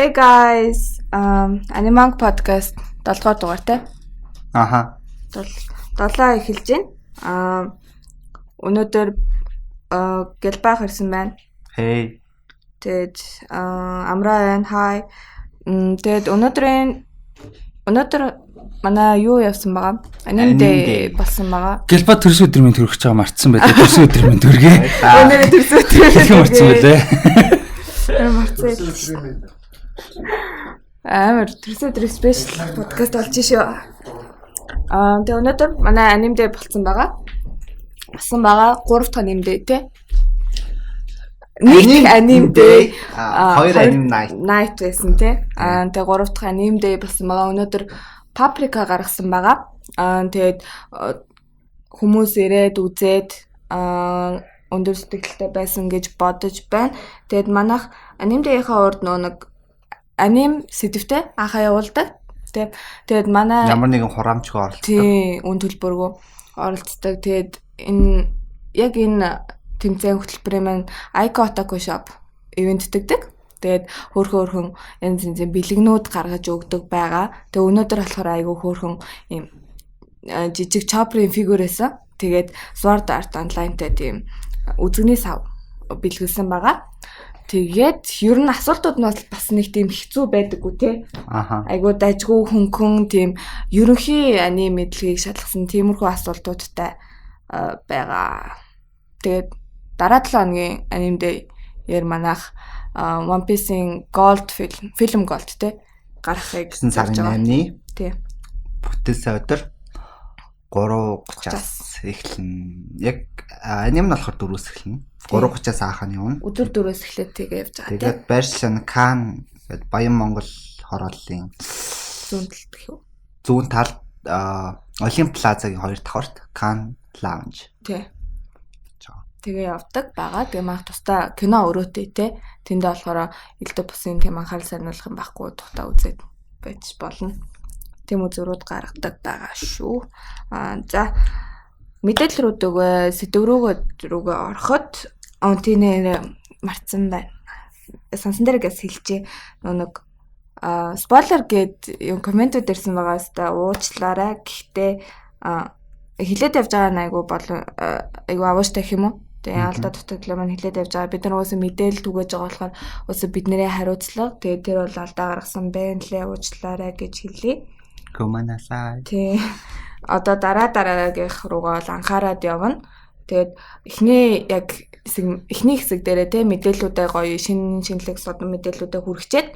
Hey guys, Animang podcast 7 дугаар те. Аха. 7 эхэлж байна. Өнөөдөр гэлбаах ирсэн байна. Hey. Тэгэд амраа байна. Hi. Тэгэд өнөөдөр манай юу явсан байгаа? Anime day болсон байгаа. Гэлба төрс өдөр минь төрөх гэж байгаа мартсан байлаа. Төрс өдөр минь төргий. Өнөөдөр төрс өдөр мартсан байлаа. Марцээ. Амар төрс өдөр спешиал подкаст болж шүү. Тэгээ өнөөдөр манай anime day болсон байгаа. 3 дахь anime day те. Нэг anime day, хоёр anime night байсан те. Тэгээ 3 дахь anime day болсон байгаа. Өнөөдөр Paprika гаргасан байгаа. Тэгээд хүмүүс ирээд үзээд өндөр сэтгэлтэй байсан гэж бодож байна. Тэгээд манайх anime day-ийнхаа урд нэг аним сэдвтэй анхаа явуулдаг. Тэгээд манай ямар нэгэн хураамжгүй оролцдог. Тий, үн төлбөргөө оролцдог. Тэгээд энэ тэмцээн хөтөлбөрийн маань Aiko Otaku Shop ивент тэгдэг. Тэгээд хөөрхөн янз янзын бэлгнүүд гаргаж өгдөг байгаа. Тэгээд өнөөдөр болохоор айгүй хөөрхөн юм жижиг чопрын фигюр байсан. Тэгээд Sword Art Online-тай тийм үзэгний сав бэлгэлсэн байгаа. Тэгээд ер нь асуултууд нь бас нэг тийм хэцүү байдаггүй те. Аха. Айгуу дажгүй хөнгөн тийм ерөнхий анime мэдлэгийг шалгасан тиймэрхүү асуултуудтай байгаа. Тэгээд дараа 7 хоногийн anime дээр манайх One Piece-ийн Gold film Gold те гарахыг 9 сарын 8-ны тий. бүтээсэн өдөр 3:30-аас эхэлнэ. Яг аним нь болохоор 4-өөс эхэлнэ. 3:30-аас аахаа явна. Өдөр 4-өөс эхлээд тэгээ явж байгаа. Тэгээд Байршин Кан гэдэг Баян Монгол хорооллын зүүн талд гэх үү? зүүн талд Олимп Плазагийн 2 давхарт Кан Lounge. Тий. Тэгээ явдаг байгаа. Тэгээ маань тусдаа кино өрөөтэй те. Тэндээ болохоор элдв бусын тийм анхаарал сарниулах юм байхгүй тухтаа үзээд байж болно. Тийм үзүүрүүд гаргадаг байгаа шүү. За мэдээлэл рүү сэдв рүүгээ ороход онтинээр марцсан байна. Сонсон дээрээс хэлчихье. Нэг спойлер гээд юм комментүүд ирсэн байгаа хэвээр уучлаарай. Гэхдээ хилээд явж байгаа айгу айгу авууштай гэх юм уу? Тэгээ алдаа дутагдлаа маань хилээд явж байгаа. Бид нар уусаа мэдээлэл түгэж байгаа болохоор уусаа биднэрээ хариуцлага. Тэгээ тэр бол алдаа гаргасан байна лээ. Уучлаарай гэж хэлье. Гоманасай. Тий. Одоо дараагийнх руугаа л анхаарад явна. Тэгээд эхний хэсэг дээрээ те мэдээллүүдээ гоё шинэлэг содон мэдээллүүдээ хүргэчээд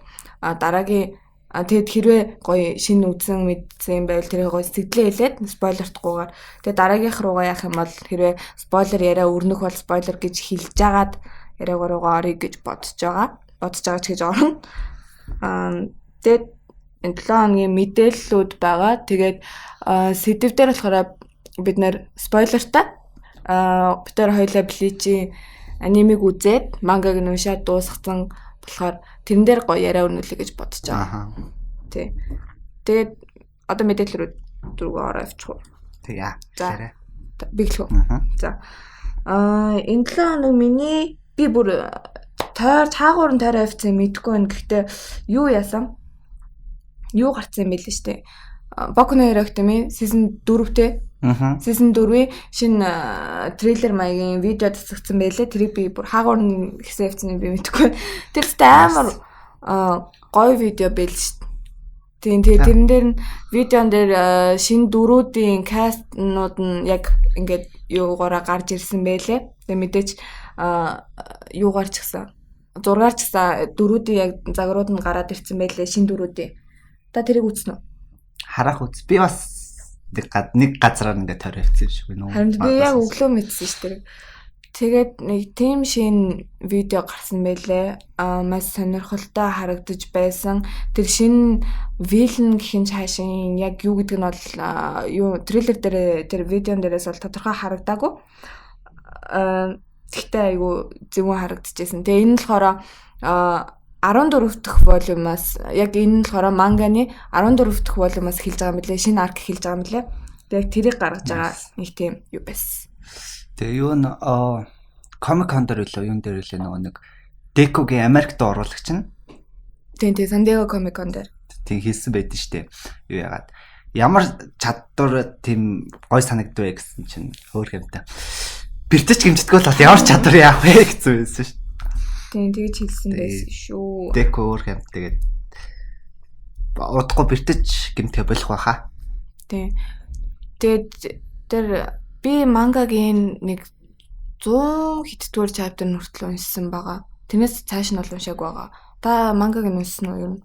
дараагийн тэгэд хэрвээ гоё шинэ үзэн мэдсэн байвал тэрийг гоё сэтгэлээ хэлээд спойлертгүйгээр тэгээд дараагийнх руугаа яах юм бол хэрвээ спойлер яриа өрнөх бол спойлер гэж хэлж агаад яриаг руугаа орё гэж бодож байгаа ч гэж орно. Тэгээд энэ 7 хоногийн мэдээллүүд байгаа. Тэгээд сэдв дээр болохоор бид нэр спойлертай бид нар хоёулаа Bleach-ийн анимыг үзээд мангаг нь уншаад дуусгасан болохоор тэрэн дээр гоё яриа өрнүүлээ гэж бодож байгаа. Тий. Тэгээд одоо мэдээлэл рүү ороо явчих уу. Тэгээ. За. Биглэх үү. За. Энэ 7 хоног миний би бүр цаагуурн тойроо авцсан мэдэхгүй байна. Гэхдээ юу яасан? Юу гарцсан юм бэ л штэ. Boku no Hero Academy season 4-тэй. Season 4-ийн шинэ трейлер маягийн видео засагдсан байлээ. Тэрийг би бүр хаагуурн хэсэг авцсан би мэдэхгүй. Тэр ихтэй амар гоё видео байл штэ. Тийм тэрэн дээр нь видеон дээр шинэ дөрүүдийн кастнууд нь яг ингээд юугаараа гарч ирсэн байлээ. Тэгээ мэдээж юугаар ч гэсэн 6-аар ч гэсэн дөрүүдийн яг загварууд нь гараад ирсэн байлээ шинэ дөрүүдийн. Та тэрийг үзсэн үү? Харах үз. Би бас нэг газараар ингээд тойроо авчихсан шүү нөө. Харин би яг өглөө мэдсэн шүү дээ. Тэгээд нэг тийм шинэ видео гарсан байлээ. Маш сонирхолтой харагдаж байсан. Тэр шинэ вилэн гэх юм цаашин яг юу гэдэг нь бол юу трейлер дээр тэр видеон дээрээс бол тодорхой харагдаагүй. Тэгтээ айгу зөвхөн харагдчихсэн. Тэгээ энэ нь болохоор 14 дахь волюмаас яг энэ нь болохоор манганы 14 дахь волюмаас эхэлж байгаа юм лээ. Шинэ арк эхэлж байгаа юм лээ. Тэгээ тэрийг гаргаж байгаа нэг тийм юу байсан. Тэгээ юу н Comic Con дээр үлээ юун дээр үлээ нөгөө нэг Deku-гийн Америкт оруулагч нь Тийм Сан Диего Comic-Con дээр. Тийм хийсэн байдэн штэ. Юу яагаад ямар чадвар тийм гой санагдвэ гэсэн чинь хөөх юмтай. Бэртэж гимждэггүй л ямар чадвар яах вэ гэсэн байсан шүү. Тийм тэгж хэлсэн байсан шүү. Дэко хөөх юм тэгээд удахгүй бэртэж гимтгэ болох байхаа. Тийм. Тэгээд тэр би мангагийн нэг 100 хэддүгээр chapter нүртэл уншсан байгаа. Тэрнээс цааш нь бол уншааг байгаа. Та мангаг нь уншсан уу юу?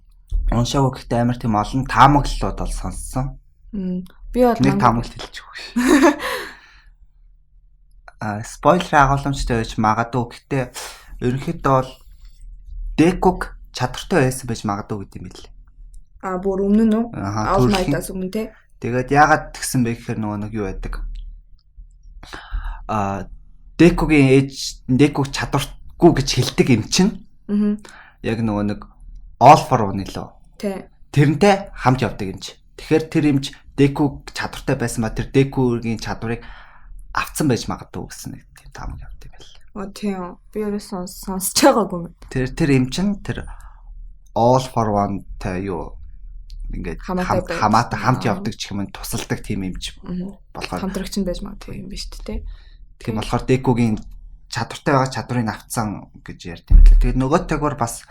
Уншаагүй гэхдээ амар тийм олон таамаглалууд бол сонссон. Би бол нэг таамаглал хэлж өгөх. Спойлер агуулмжтай байж магадгүй гэхдээ ерөнхийдөө бол Деког чадвартай байсан байж магадгүй гэдэг юм билээ. Бүр өмнө нь үү? All Might-аас өмнө те. Тэгээд яагаад тэгсэн бэ гэхээр нөгөө нэг юу байдаг. Декогийн ээж Деког чадваргүй гэж хэлдэг юм чинь. Яг нөгөө нэг All for One лөө. Тий. Тэрнтэй хамт явдаг юм чи. Тэгэхээр тэр юмч Деког чадвартай байсан ба тэр Декогийн чадварыг авцсан байж магадгүй гэсэн нэг тийм таамаг явдаг юм байна. Тийм. Би ерөөсөн сонсож байгаагүй. Тэр юм чин тэр All for One та юу ингээд хамаатай хамт явдаг ч юм тусалдаг тийм юм чи болохоор хамтрагч нь байж магадгүй юм биш үү те. Тийм болохоор Декогийн чадвартай байгаа чадварыг авцсан гэж ярьд юм лээ. Тэгээд нөгөөтэйгөр бас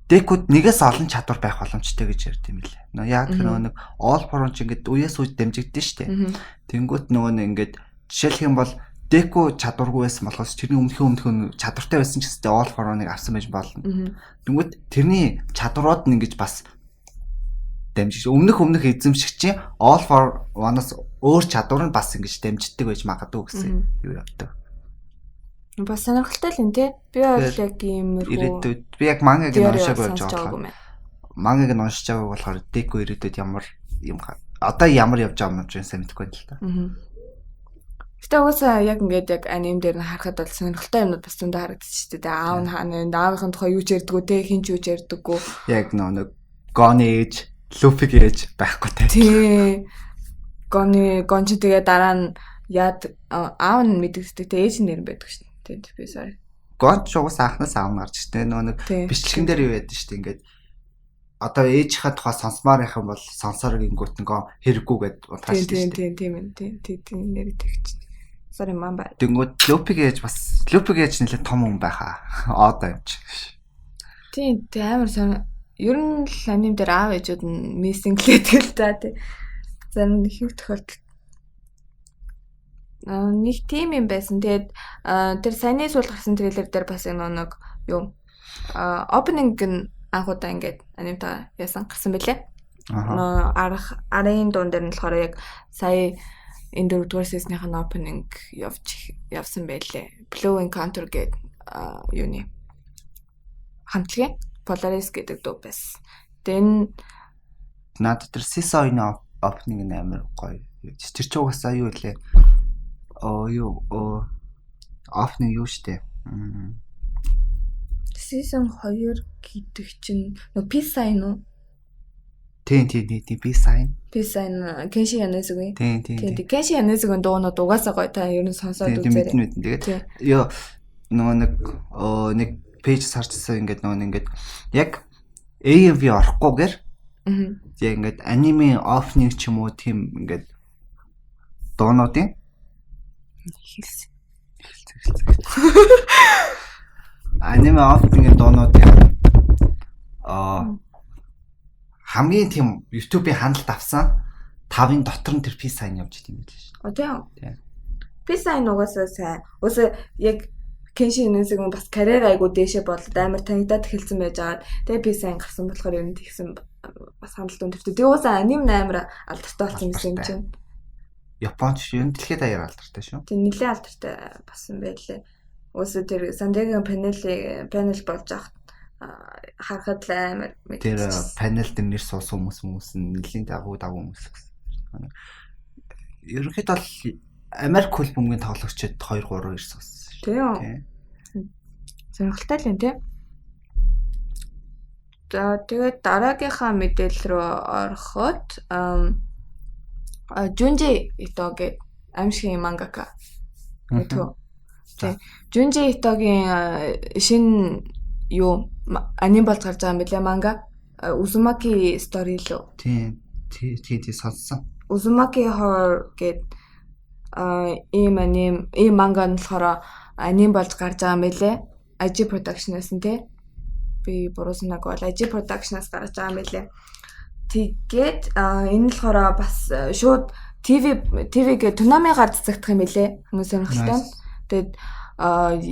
Декод нэгээс олон чадвар байх боломжтой гэж ярьд юм лээ. Яг тэр нэг All for One ч ингээд үеэс үед дамжигдсан шүү дээ. Тэнгүүт нөгөө нэг ингээд жишээлх юм бол Деко чадваргүй байсан болохоос тэрний өмнөхөн чадвартай байсан ч гэсэн All for One-ыг авсан байж болно. Тэнгүүт тэрний чадварууд нь ингэж бас дамжиж өмнөх эзэмшигч чинь All for One-аас өөр чадвар нь бас ингэж дамждаг байж магадгүй гэсэн юу явдаг. Бас сонирхолтой л юм те. Би бол яг иймэрхүү ирээдүйд би яг мангаг нь уншаагүй байж байгаа. Мангаг нь уншиж байгааг болохоор Деко ирээдүйд ямар юм одоо ямар явж байгаа юм бэ сайн мэдэхгүй байна л та. Гэтэ угаасаа яг ингээд яг аним дээр нь харахад бол сонирхолтой юмнууд бас зөндөө харагдчих шүү дээ. Аав нь хаана аавынхын тухай юу ч ярьдаггүй те, хин ч юу ч ярьдаггүй. Яг нэг Гоны ээж, Луфиг ээж байхгүй те. Тий. Гон ч тэгээ дараа нь яад аав нь мэддэг те, ээж нэр байдаг шүү дээ. Тий би sorry. Гон ч угаасаа анхнаас аав нь гарч ирсэн. Нэг бичлэгэн дээр юу яадаг шүү дээ ингээд одоо ээжийнхээ тухай сонсмаар байх юм бол сонсоор гингүүт нэг хэрэггүй гэд утгаач шүү дээ. Тийм нэр тэгч. Sorry мамба. Тэнгүүд Лупиг ээж нэлээд том хүн байхаа. Одоо юм чи. Тийм амар ер нь л аним дээр аав ээжүүд нь missing лээдэг л та тий. Зарим их тохиолдолд нэг тим юм байсан. Тэгээд тэр саяны сул гарсан трейлер дээр бас нэг юу opening нь анх удаа ингээд анимтаа яасан гарсан байлээ. Арын дуун дээр нь болохоор яг сая энэ дөрөвдүгээр сесныхаа opening явсан байлээ. Blue Encounter гэдэг юуны хамтлагийн Polaris гэдэг дуу байсан. Тэгээд надад тэр Sisa-ийн opening нь амар гоё. Тэр ч угаасаа юу лээ. Opening юу штэ. Season 2 гэдэг чинь Peace Sign уу? Тийм Peace Sign. Peace Sign Kenshi Yanezugын. Тийм. Kenshi Yanezugын дуунууд угаасаа гоё та ер нь сонсоод үзээрэй. Тэгээд ёо нөгөө нэг пэйж сарчсан ингээд нөгөө ингээд яг AMV орохгүйгээр яг ингээд аниме opening ч юм уу тийм ингээд дуунуудын хэлсэн. Аниме opening дуунуудын хамгийн тийм YouTube-ийн хандлт авсан 5-ын дотор нь тэр Peace Sign явж идэв юм биш үү? Тийм. Peace Sign угаасаа сайн. Угаасаа яг Kenshi Yanezugын бас карьер айгуу дээшээ болоод амар танигдаад эхэлсэн байж байгаа. Тэгээ Peace Sign гарсан болохоор ер нь тэгсэн бас хандлт өндөртэй. Тэгээ угаасаа аним амар алдартай болсон юм чинь. Японч юм дэлхийд даяар алдартай шүү. Тийм нэлээд алдартай болсон байлээ. Угаасаа тэр San Diego panel болж ахт харахад л амар мэдээ. Тэр панел дээр нэр суусан хүмүүс нэлийн дагуу хүмүүс. Ерөнхийдөө бол Америк хөл бөмбөгийн тоглогчид 2-3 ирсэн байсан. Тийм. Сонирхолтой л юм тий. За тэгээд дараагийнхаа мэдээлэл рүү ороход Junji Ito гэдэг аимшигын мангака. Ito. Junji Itoгийн шинэ юу аним болж гарч байгаа юм билээ манга. Uzumaki story лөө. Тийм сонссон. Uzumaki horror гэд ийм манга нь болохоор аним болж гарч байгаа юм билээ. IG Production-аас нь тий. Би бурууснаг бол IG Production-аас гарч байгаа юм билээ. Тэгээд энэ л болохоор бас шууд TV-гээ Toonami-гаар цацагдах юм билээ. Хүмүүс сонирхолтой. Тэгээд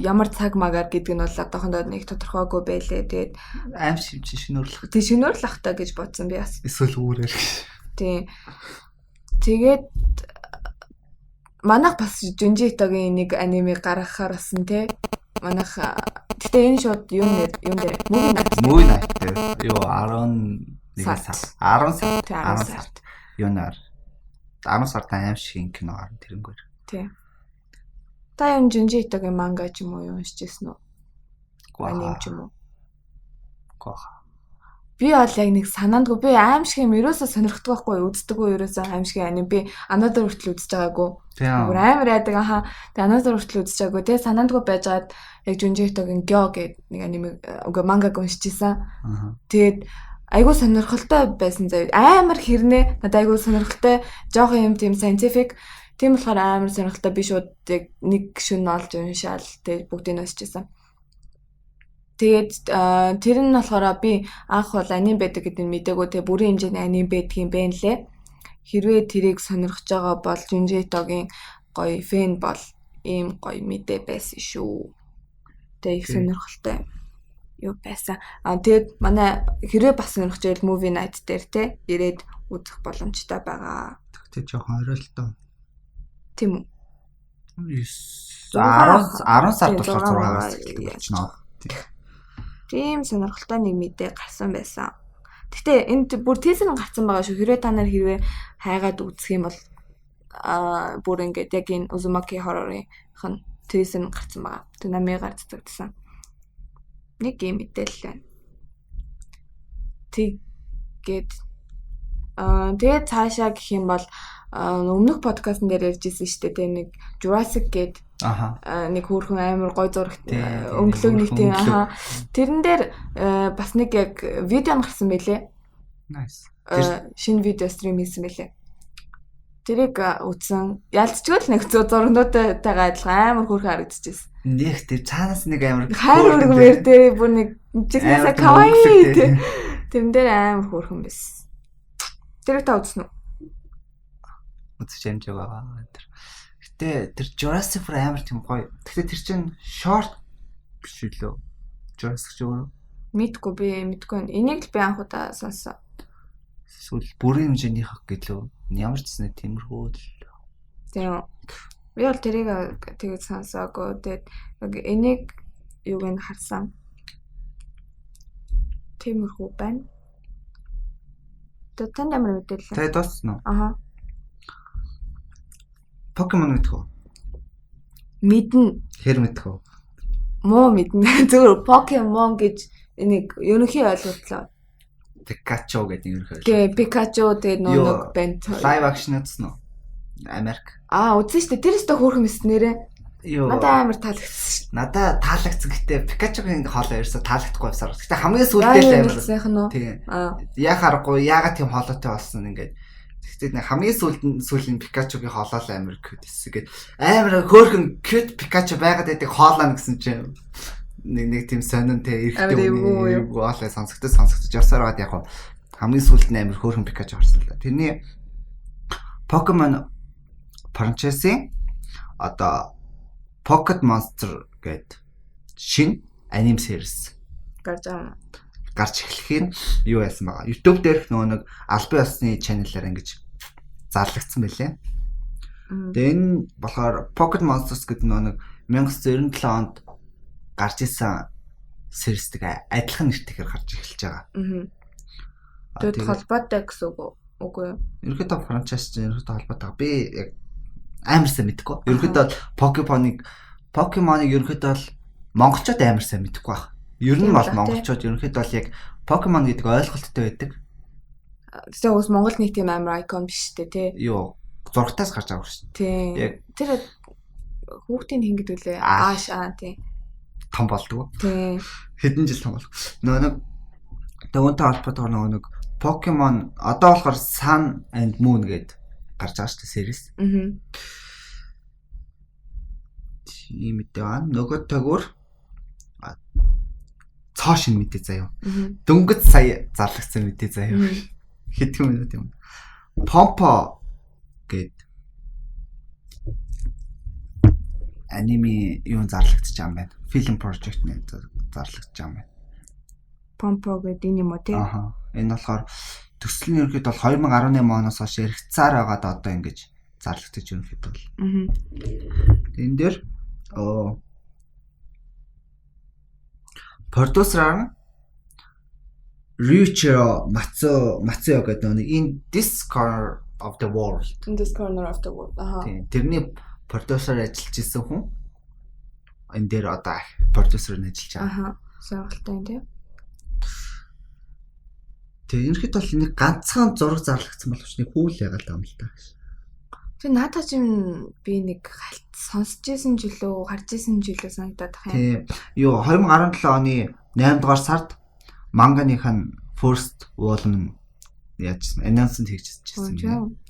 ямар цаг магаар гэдэг нь бол одоохондоо нэг тодорхойгүй байлээ. Тэгээд аим шинөөрлөх. Тэг шинөөрлөх та гэж бодсон би бас. Эсвэл үүрээр. Тий. Тэгээд манайх бас Junji Itoгийн нэг аниме гаргахаар басан тий. Манайх гэтээ энэ шууд юм дээр Movie Night юу 11 сард юунаар 10 сард аим шиг кино гарна тэрнгээр. Тий. Та юм Junji Itoгийн манга ч юм уу уншижсэн үү? Аним ч юм уу? Би бол яг нэг санаандгүй би аим шиг юм ерөөсөө сонирхдаг байхгүй үздэггүй ерөөсөө аим шиг аним би анадор хүртэл үзэж байгаагүй. Бүр амар айдаг аха. Тэгээ анадор хүртэл үзэж байгаагүй. Тэгээ санаандгүй байжгаад яг Junji Itoгийн Gyo гэдэг нэг аниме мангаг уншижсэн. Тэгээд айгуу сонирхолтой байсан заяа. Амар хэрнээ надад айгуу сонирхолтой жоохон юм тийм scientific тийм болохоор амар сонирхолтой би шууд яг нэг шөнө олж уншаал тэгээд бүгдийг уншижсэн. Тэгээд тэр нь болохоор би анх бол аним байдаг гэдэг нь мэдээгүй тэгээ бүрийн хэмжээний аним байдгийн байна лээ. Хэрвээ тэрийг сонирхож байгаа бол Junji Itoгийн гоё фэн бол ийм гоё мэдээ байсан шүү. Тэгээ их сонирхолтой юу байсан. Тэгээд манай хэрвээ бас сонирхож байвал Movie Night дээр те ирээд үзэх боломжтой байгаа. Тэгтээ жоохон оройлтой. Тийм үү? 10 сард болохоор 6-аас эхэлнэ. Тийм сонирхолтой нэг мэдээ гарсан байсан. Гэтэ энд бүр тийзэр гарсан байгаа шүү. Хэрвээ та нар хайгаад үзэх юм бол бүр ингээд яг энэ Uzumaki horror-ын тийзэр гарсан байгаа. Toonami-гаар цацагдсан. Нэг юм мэдээлэл байна. Тэгээд цаашаа гэх юм бол өмнөх подкастн дээр ярьжсэн шүү дээ. Нэг Jurassic гээд нэг хөөрхөн амар гой зурагт өнгөлөг нэг тийм тэрэн дээр бас нэг яг видео гарсан байлээ. Nice. Шинэ видео стрим хийсэн байлээ. Тэрийг үзсэн. Ялцчгүй л нэг зургнуудтайгаа адилхан амар хөөрхөн харагдчихсэн. Нэг тэр цаанаас нэг амар хайр өргөмөр дээр бүр нэг жигнэсээ kawaii тэрэн дээр амар хөөрхөн байсан. Тэрийг та үзсэн үү? Үзэж амж байгаа. Гэтэ тэр Jurassic World амар тийм гоё. Гэтэ тэр чинь short биш үлээ. Jurassic World. Мэдгүй. Энийг л би анх удаа сонссон. Эсвэл бүрийн хэмжээний хаг гэлөө. Ямар ч зүйл тиймэрхүү л. Тийм. Би бол тэрийг тэгээд сонсоогүй. Тэгээд энийг юуг нь харсан. Тиймэрхүү байна. Тэгээд тань ямар мэдээлэл? Тэгээд дуусна уу? Аха. Покемон мэдэх үү? Мэднэ. Хэр мэдэх үү? Муу мэднэ. Зөвхөн Покемон гэж нэг ерөнхий ойлголтлоо. Pikachu гэдэг ерөнхий ойлголт. Тэгээ Pikachu тэгээд нэг банд. Live action үзсэн үү? Америк. Үзсэн шүү дээ. Тэр өстө хөөрхөн мэс нэрээ. Надад амар таалагдсан шүү. Надад таалагдсан гэхдээ Pikachu-гийн хоолой ерөөсө таалагдахгүй байсан. Гэхдээ хамгийн сүүлдээ л амар. Тийм. Яг харахгүй яагаад тийм хоолойтой болсон ингээд. Гэхдээ хамгийн сүүлийн Pikachu-гийн хоолой амар cute эсгээд амар хөөрхөн cute Pikachu байгаад байдаг хоолоо гэсэн чинь нэг тийм сонин те эрэгтэй хүний хоолой сонсогдож явсаар байгаад яг хамгийн сүүлд нь амар хөөрхөн Pikachu харсан л да. Тэрний Pokemon franchise-ийн одоо Pocket Monster гэдэг шинэ аним series гарч эхлэхийн юу яасан байгаа. YouTube дээрх нэг албан ёсны channel-аар ингэж зарлагдсан байлээ. Тэгээ энэ болохоор Pocket Monsters гэдэг нэг 1997 онд гарч исэн series-тэй адилхан нэртэйгээр гарч эхэлж байгаа. Тэгээд холбоотой гэсэн үг үгүй юу? Ерөнхийдөө franchise чинь ерөнхийдөө холбоотой. Би яг амар сайн мэдэхгүй. Ерөнхийдөө Pokemon-ыг ерөнхийдөө монголчууд амар сайн мэдэхгүй байна. Ер нь бол монголчууд ерөнхийдөө бол яг Pokemon гэдэг ойлголттой байдаг. Тэгээ ус Монгол нэг тийм амар icon биш үү те? Юу, зургатаас гарч байгаа шүү дээ. Тийм. Тэр хүүхдийн хин гэдэг үлээ. Ааш тийм. том болдгоо. Тий. Хэдэн жил том болов. Нэг түүнтэй холбоотойгоор нэг Pokemon одоо болохоор Sun and Moon гэдэг гарч байгаа шүү дээ series. Тийм мэдээ байна. Нөгөө төгөр цоо шин мэдээ заяа. Дөнгөж сая зарлагдсан мэдээ заяа. Хэдхэн минут юм. Pompo гэд аниме юу зарлагдчих юм байна. Film project нэ зарлагдчих юм байна. Pompo гэдэг юм уу тий? Аха. Энэ болохоор төсөл нь ерөөд бол 2018 оноос хойш яригцсаар байгаад одоо ингэж зарлагдаж ерөнхийдөө бол. Энэ дээр продюсер Ryuichiro Matsuo гэдэг нэг in this corner of the world. In this corner of the world. Аха. Тэрний продюсер ажиллаж исэн хүн энэ дээр одоо продюсер нь ажиллаж байгаа. Аха. Сонирхолтой юм тий. Тэгээ ерөнхийдөө бол нэг ганцхан зураг зарлагдсан боловч нэг хүүл ягаал юм л та. Тэгээ надад ч юм би нэг сонсч ирсэн жилөө, харж ирсэн жилөө санагдаад байна. Тийм. Юу 2017 оны 8 дугаар сард манганых нь first volume яажсан, announcement хийчихсэн юм.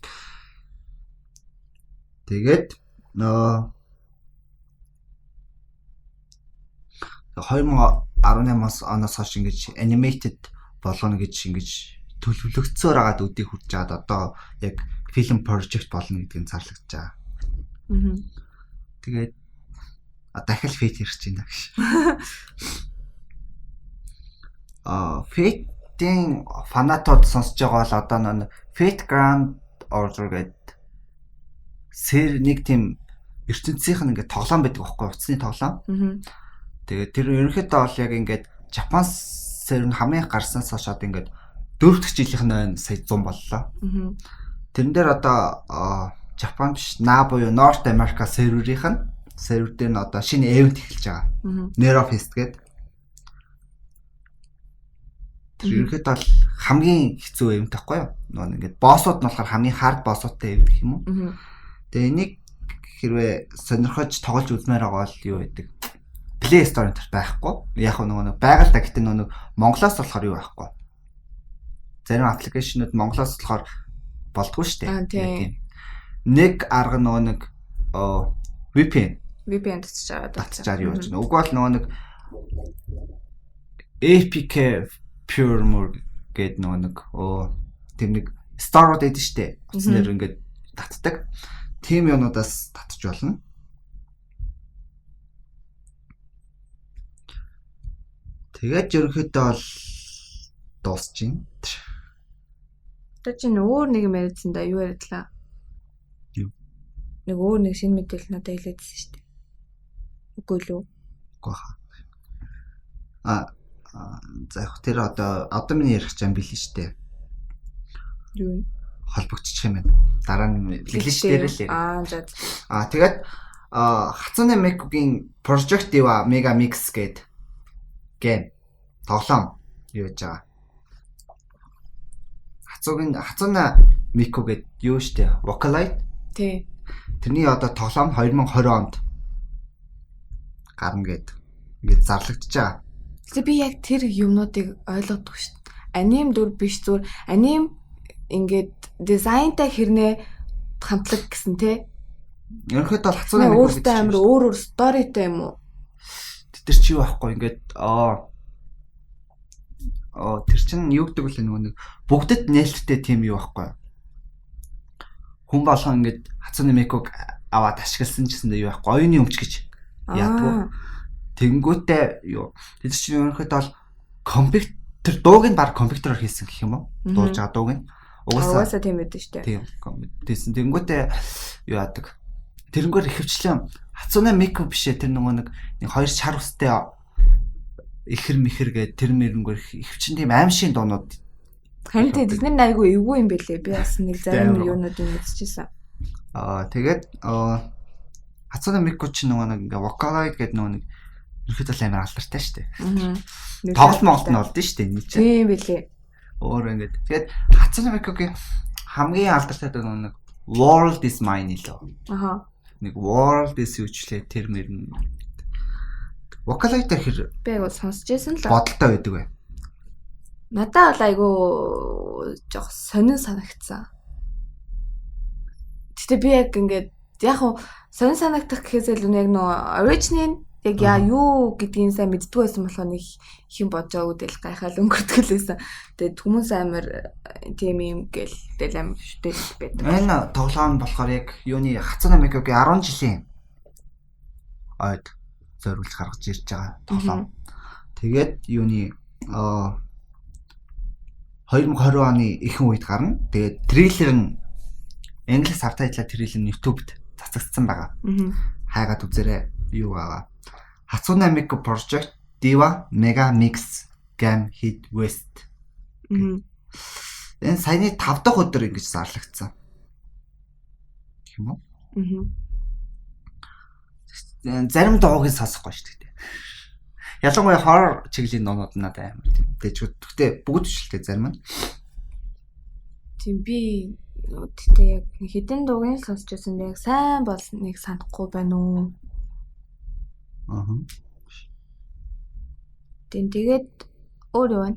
Тэгээд 2018 оноос хойш ингэж animated болгоно гэж ингэж төлөвлөгдсөөр агаад үдийг хүрч чаад одоо яг film project болно гэдгийг зарлагдж байгаа. Тэгээд дахиад Fate ирж байна гэж. Fate-ийн фанатууд сонсож байгаа бол одоо нэг Fate Grand Order гэдэг нэг тийм ертөнцийнх нь ингээд тоглоом байдаг байхгүй утасны тоглоом. Тэгээд тэр ерөнхийдөө бол яг ингээд Japan сервер хамгийн гарснаас хойш одоо ингээд 4 дахь жилийнх нь сая 100 боллоо. Тэрэн дээр одоо Japan биш NA буюу North America сервер дээр нь одоо шинэ event эхэлж байгаа. Nerofest гэдэг. Тэр ерөнхийдөө бол хамгийн хэцүү event байхгүй юу? Нөгөө ингээд боссууд нь болохоор хамгийн хард боссуудтай event гэх юм уу? Тэгээ энийг хэрвээ сонирхож тоглож үзмээр байгаа бол юу гэдэг? Play Store энэ байхгүй. Яг нөгөө байгаль та гэтээ нөгөө Монголоос болохоор юу байхгүй. Зарим аппликейшнуд Монголоос болохоор болдгоо шүү дээ. Нэг арга нөгөө нэг VPN татчаар юу гэж. Уг бол нөгөө нэг APK Pure More гэдэг нөгөө нэг тэр нэг Store-ууд эдэн шүү дээ. Утсан дээр ингээд татдаг. Тим юмудаас татчих болно. Тэгээд ерөнхийдөө бол дуусч байна. Одоо чинь өөр нэг юм ярьсан да юу ярьдлаа? Юу? Нэг өөр нэг шинэ мэдээлэл надад хэлээдсэн шүү дээ. Үгүй лүү? Үгүй хаа. За яг тэр одоо миний ярих юм билээ шүү дээ. Юу? Холбогдчих юм байна. Дараа нь хэлж дээр л ярив. За. Тэгээд Hatsune Miku-гийн Project Diva Mega Mix гэдэг game тоглоом юу гэж байгаа. Hatsune Miku гэдэг юу штэ Vocaloid. Тий. Тэрний одоо тоглоом 2020 онд гарна гэд ингээд зарлагдчихж байгаа. Тэгээ би яг тэр юмнуудыг ойлгодгүй штэ. Аним дүр биш зүгээр аним ингээд дизайнтай хэрнээ хамтлаг гэсэн те. Ерөнхийдөө бол Hatsune Miku өөртөө амар өөр сторитой юм уу? Тэр чи юу байхгүй ингээд тэр чинь юу гэдэг вэ нэг бүгдэд нээлттэй тийм юу байхгүй. Хүн болгон ингээд Hatsune Miku-г аваад ашигласан гэсэндээ юу байхгүй. Оюуны өмч гэж яадгүй. Тэнгүүтээ юу. Тэр чинь ерөнхийдөө бол компьютер дууг нь баг компьютероор хийсэн гэх юм уу? Дуулж байгаа дууг нь. Угаасаа тийм байдаг шүү дээ. Тийм. Тэсэн тэнгүүтээ юу яадаг. Тэрнгээр ихэвчлэн Hatsune Miku бишээ тэр нөгөө нэг хоёр шар устай ихэр мэхэр гэдэг тэр мөрөнгөөр ихэвчлэн тийм аимшийн дуунууд. Харин тэдний айгүй эвгүй юм бэлээ. Би бас нэг зарим юунуудыг мэдчихсэн. Тэгээд Hatsune Miku ч нөгөө нэг Vocaloid гэдэг нөгөө нэг ерөөхдөө амар алдартай шүү дээ. Тоглолт Монголд нь олдсон шүү дээ энэ чинь. Тийм бэлээ. Өөр ингээд. Тэгээд Hatsune Miku-гийн хамгийн алдартай нөгөө нэг World is Mine лөө. Нэг World is үчлээ тэр мөрн. Vocaloid хэр Би айгу сонсч байсан л. бодолтой байдаг вэ? Надад бол айгу жоох сонин санагдсан. Гэтэ би яг ингээд яг хуу сонин санагдах гэхээс илүү яг нөө оригинал яг юу гэдгийг сайн мэддгүй байсан болохоор нэг их юм бодож байгаагүй del гайхал өнгөртгөлээсэн. Тэгээд хүмүүс амар тийм юм гээл del амар шүтэл байдаг. Энэ тоглоом болохоор яг юуны Хацуна Микогийн 10 жилийн ойд зориулж гаргаж ирж байгаа тоглоом. Тэгээд юуны 2020 оны ихэнх үед гарна. Тэгээд трейлер нь англи сабтайтлаар трейлер нь YouTube-д цацагдсан байгаа. Хайгаад үзээрэй. Юу байгаа? Хацуна Мико Project Diva Mega Mix Game Hit West. Энэ саяны 5 дахь өдөр ингэж зарлагдсан. Тийм үү? Зарим дуугийг сонсохгүй шүү дээ. Ялангуяа horror чиглэлийн нуунууд надад амар тийм дэжгүүд. Гэхдээ бүгд шилтэй зарим нь. Тийм би тэгтээ яг хэдэн дуугийн сонсч байсан яг сайн бол нэг санахгүй байна уу. Тэгээд өөр юу вэ?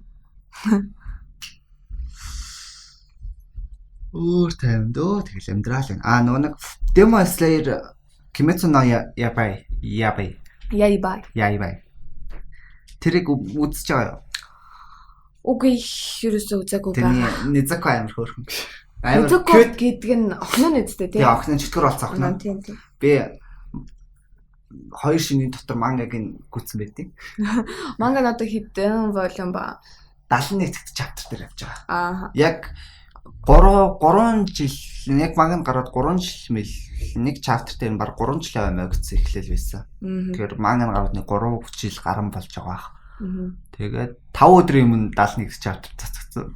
Өөр тайван дөө тэгэл амьдрал юм. Нөгөө нэг Demon Slayer Kimetsu no Yabai. Тэрийг үзэж байгаа юу? Үгүй ерөөсөө үзээгүй байгаа. байгаа. Низако амар хөөрхөн. Низако гэдэг нь охин нь үстэй тийм. Охин нь чөтгөр болсон охин. Тийм. Би 2 шинийн дотор мангаг нь гүйтсэн байдیں۔ Манга надад хэдэн волюм ба 71 chapter дээр явж байгаа. Аа. Яг 3 жил яг мангад гараад 3 жил мэл нэг chapter дээр нь баг 3 жил аваа гэсэн эхлэл байсан. Тэгэхээр мангад гараад нэг 3 жил гарan болж байгаа. Тэгээд 5 өдрийн өмнө 71 chapter цацагдсан.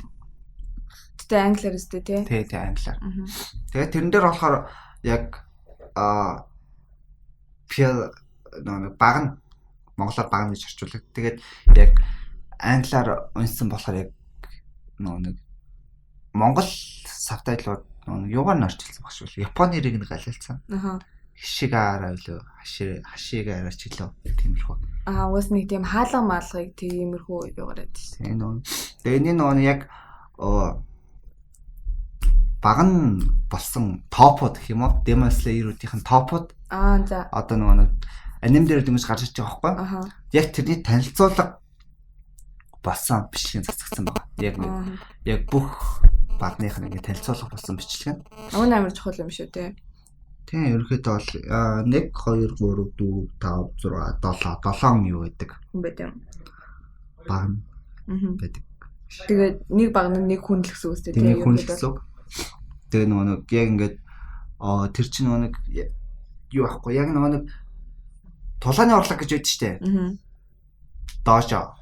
Тэ англиар үстэй тий. Тий англиар. Тэгээд тэрэн дээр болохоор яг нэг баг нь монголоор баг гэж орчуулдаг. Тэгээд яг англиар унсан болохоор яг нэг монгол сабтайтлууд юугаар нь орчуулсан багш бол Японы нэрийг нь галилсан. Хишигаараа үлээ хашигаараа ч гэлөө тиймэрхүү. Уус нэг тийм хаалга маалгыг тиймэрхүү юугаар яддаг шээ. Тэгээд энэ яг баг нь болсон топод гэх юм уу? Demon Slayer-уудын топод. За. Одоо нэг аним дээр дэмж гарч иж байгаа байхгүй? Яг тэрний танилцуулга болсон бичлэг цацгдсан байна. Яг бүх багных нэг танилцуулга болсон бичлэг. Өн амар чухал юм шүү те. Тийм ерөөхдөө бол 1 2 3 4 5 6 7 юу байдаг. Хүн байт юм. Баг байдаг. Тэгээд нэг баг нь нэг хүн л гэсэн үстэй тийм. Нэг хүн л гэсэн. Тэгээ нэг яг ингээд тэр чинь нэг юу ахгүй яг нэг тулааны урлаг гэж байдаг штэ. Доошо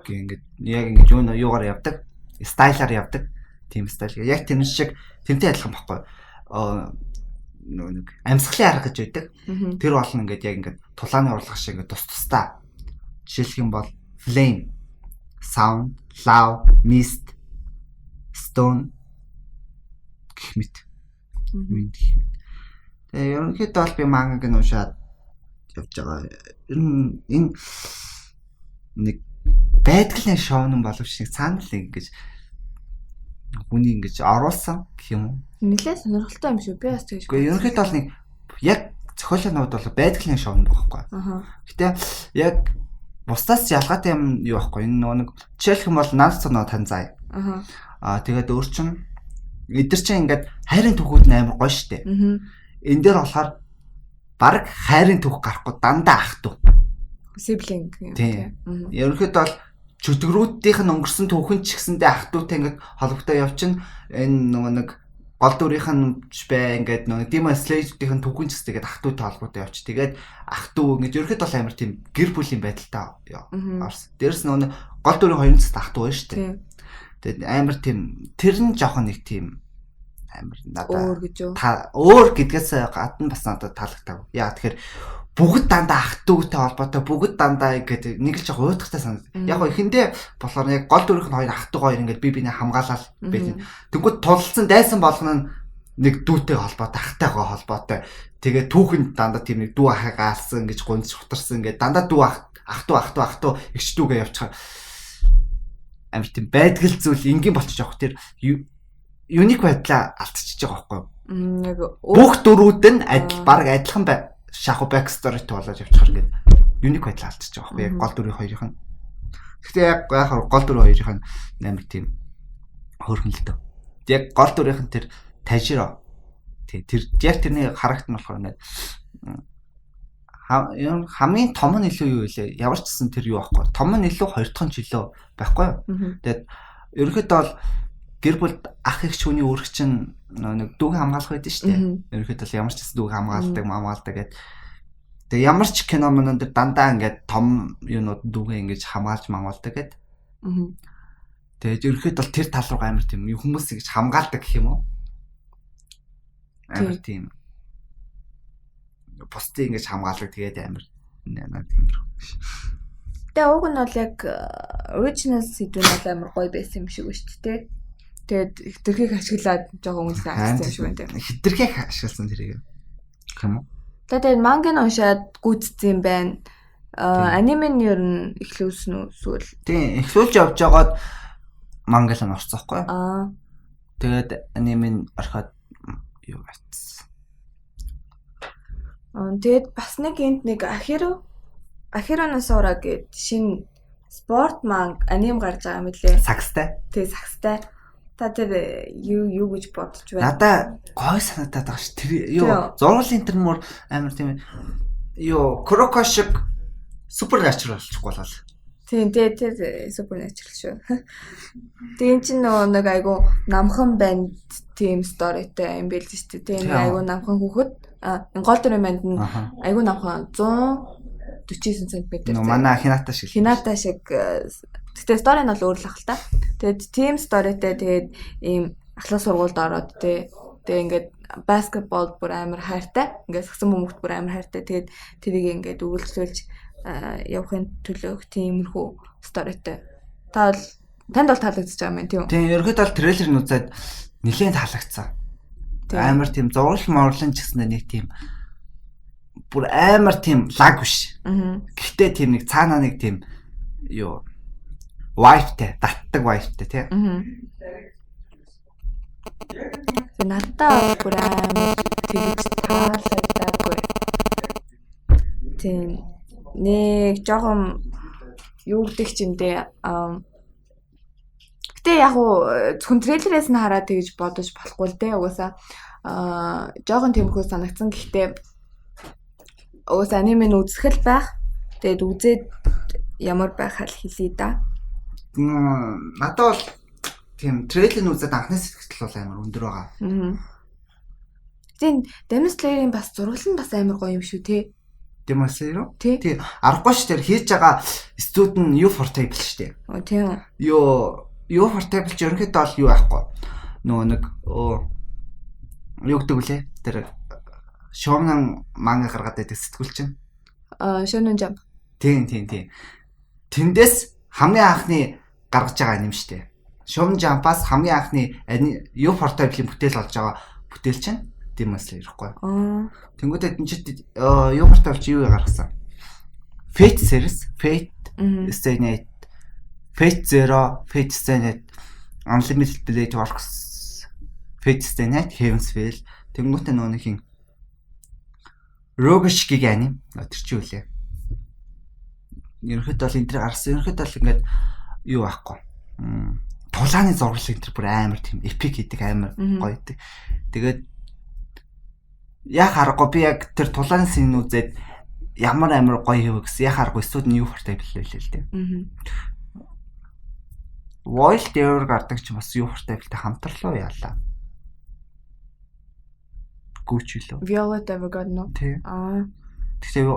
гэнгээд яг ингэж юугаар явдаг, стайлаар явдаг. Тийм стайл. Яг тэр шиг тэмтэй адилхан байхгүй. Нэг амьсгалын арга гэж байдаг. Тэр болно ингээд яг ингээд тулааны урлаг шиг ингээд тус-тустай. Жишээлх юм бол flame, sound, love, mist, stone гэх мэт. Тэгээ ерөнхийдөө бол би мангаг нь уншаад явж байгаа. Ер нь энэ нэг байдлын шоуны боловч нэг цаана л ингэж хүний ингэж оруулсан гэх юм уу? Нэлээд сонирхолтой юм шүү. Би бас тэгж. Гэхдээ ерөнхийдөө бол нэг яг зохиолынууд бол байдлын шоуны байхгүй. Гэтэ яг бусдаас ялгаатай юм юу байхгүй. Энэ нэг жишээлх юм бол Наруто нөө танзай. Тэгээд өөр чин эдгэр чинь ингээд хайрын түүхүүд нь амар гоё штэ. Энэ дээр болохоор баг хайрын түүх гарахгүй дандаа ах トゥ. Sibling. Тийм. Ерөнхийдөө бол чөтгөрүүдийнх нь өнгөрсөн түүхэн ч гэсэндээ ах トゥ ингээд холбогдоо явчин энэ нэг гол дүрийнх нь бай ингээд нэг Demon Slayer-ийн түүхэн ч гэсэндээ ах トゥ холбогдоо явчих. Тэгээд ах トゥ ингээд ерөнхийдөө бол амар тийм гэр бүлийн байдалтай орс. Дээрс нэг гол дүрийн хоёр цэст ах トゥ байна штэ. Тэгээд амар тийм тэр нь жоохон нэг тийм амар надад өөр гэдгээс гадна бас надад таалагдав. Яа тэгэхээр бүгд дандаа ах トゥ тэй холбоотой бүгд дандаа ингээд нэг л жоох уйтгартай санаад. Яг гоо эхэндээ болохоор яг гол дүрийнх нь хоёр ах トゥ хоёр ингээд би биний хамгаалал байдаг. Тэгвэл тулалцсан дайсан болгоно нь нэг дүүтэй холбоотой ахтайгаа холбоотой. Тэгээд түүхэнд дандаа тийм нэг дүү ахаа гаалсан гэж гонц шутарсан ингээд дандаа дүү ах トゥихч дүүгээ явчихаар амар тийм байдгал зүйл энгийн болчих жоох тэр юник байдлаа алдчихж байгаа байхгүй юу? Яг Бүх дөрүүд нь баг адилхан шаху back story-тэй болоод явчихаар ингээд юник байдлаа алдчихж байгаа байхгүй яг гол дүрийн хоёрын нь. Гэхдээ яг гол дүрийн хоёрын нь амар тийм хөөрхөн л дөө. Яг гол дүрийнх нь тэр Тажиро. Тэр яг тэрний характер нь болохоор ингээд хамгийн том нь илүү юу вэ? Ямар ч гэсэн тэр юу байхгүй. Том нь илүү хоёр дахь нь ч илүү байхгүй юу? Тэгээд ерөнхийдөө бол гэр бүлд ах их шүүний үүрэг чинь нэг дүүг хамгаалах байдаг шүү дээ. Ерөнхийдөө ямар ч гэсэн дүүг хамгаалдаг гэдэг. Тэгээ ямар ч кино мөн дээр дандаа ингээд том юунууд дүүгээ ингэж хамгаалж мангуулдаг гэдэг. Тэгээд ерөнхийдөө тэр тал руу амар тийм хүмүүс ингэж хамгаалдаг гэх юм уу? Амар тийм постыг ингэж хамгаалдаг тэгээд амар тийм. Тэгээ уг нь бол яг original сэдвэн бол амар гоё байсан юм шиг ба шүү дээ. Тэгээд хитрхийг ашиглаад жоохон үнэлсэн авсан юм шиг байна. Хитрхийг ашигласан тэрийг юм уу? Тэгээд манга нь уншаад гүйцсэн юм байна. Аниме нь ер нь эхлүүлсэн үү эсвэл тийм эхлүүлж явж байгаад манга л орцсоохгүй. Тэгээд аниме нь ороход юу байсан. Тэгээд бас нэг Акиро Насура гэдэг шинэ спорт манга аним гарч байгаа юм лээ. Сагстай. Тэгээ сагстай. Та тэр юу гэж бодож байна? Надаа гой санагдаад байгаа ш. Тэр юу зургуулын тэр мөр амар тийм юу Куроко шиг supernatural болчихгүй болол. Тийм тэр supernatural шүү. Тийм чинь нэг айгу намхан банд team storyтэй юм байл шүү дээ. Тийм айгу намхан хүүхэд гол дүрийн банд нь айгу намхан 149 cm. Манай Хината шиг. Гэтэ story нь бол өөр л ах л та. Тэгээд team storyтэй тэгээд ийм ахлах сургуульд ороод тэгээд ингээд basketball бүр амар хайртай. Ингээд сагсан хүмүүст бүр амар хайртай. Тэгээд тэрийг ингээд өгүүлжүүлж явахын төлөөх тиймэрхүү storyтэй. Танд бол таалагдчихж байгаа юм тийм үү? Тийм, ерөөд бол трейлер нь үзээд нэлээд таалагдсан. Амар тийм зургал морлон ч гэсэн нэг тийм бүр амар тийм лаг биш. Гэхдээ тийм нэг цаанаа нэг тийм юу wife-тэй, татдаг wife-тэй тий. Надад бүр амар тэгж таалагдаагүй. Тийм нэг жоохон юу гэдэг ч юм дээ. Гэтэ яг уу зөвхөн трейлерээс нь хараад тэгж бодож болохгүй л дээ. Угаасаа жоохон тиймэрхүү санагдсан. Гэхдээ угаасаа аниме нь үзэхэл байх. Тэгээд үзээд ямар байхаар хэлье да. Надад бол тийм трейлер нь үзээд анхны сэтгэл бол амар өндөр байгаа. Тийм Demon Slayer-ийн бас зургал нь бас амар гоё юм шүү те. Demon Slayer? Тийм. Аргагүй ш тэр хийж байгаа студ нь U4Table штэ. Тийм. U4Table ч ерөнхийдөө бол юу байхгүй. Нөгөө нэг юу гэдэг вүлээ? Тэр Shonen манга гаргаад байдаг сэтгүүл чинь. Shonen Jump. Тийм. Тэндээс хамгийн анхны гаргаж байгаа аним штэ. Shonen Jump-аас хамгийн анхны U4Table-ийн бүтээл болж байгаа бүтээл чинь Demon Slayer ихгүй. Тэнгүүтээ энэ чинь U4Table чи юу гаргасан? Fate series, Fate Stay Night, Fate Zero, Fate Stay Night, Unlimited Blade Works, Fate Stay Night, Heaven's Feel. Тэнгүүтээ нөгөө нэг хин Rogueshiki-гийн аним тэр чи үлээ. Ерөнхийдөө бол энэ төр гарсан. Ерөнхийдөө бол ингээд юу байхгүй. Тулааны зургал энэ төр бүр амар тийм эпик хийдэг амар гоё гэдэг. Тэгээд яг харахгүй би яг тэр тулааны сцен үзээд ямар амар гоё хэв гэсэн. Яг харахгүй студ нь юу фортабл байлээ л дээ. Wild Ever гардаг ч бас юу фортаблтай хамтарлаа яалаа. Гүүчлөө. Violet Evergarden уу? Тэгэхээр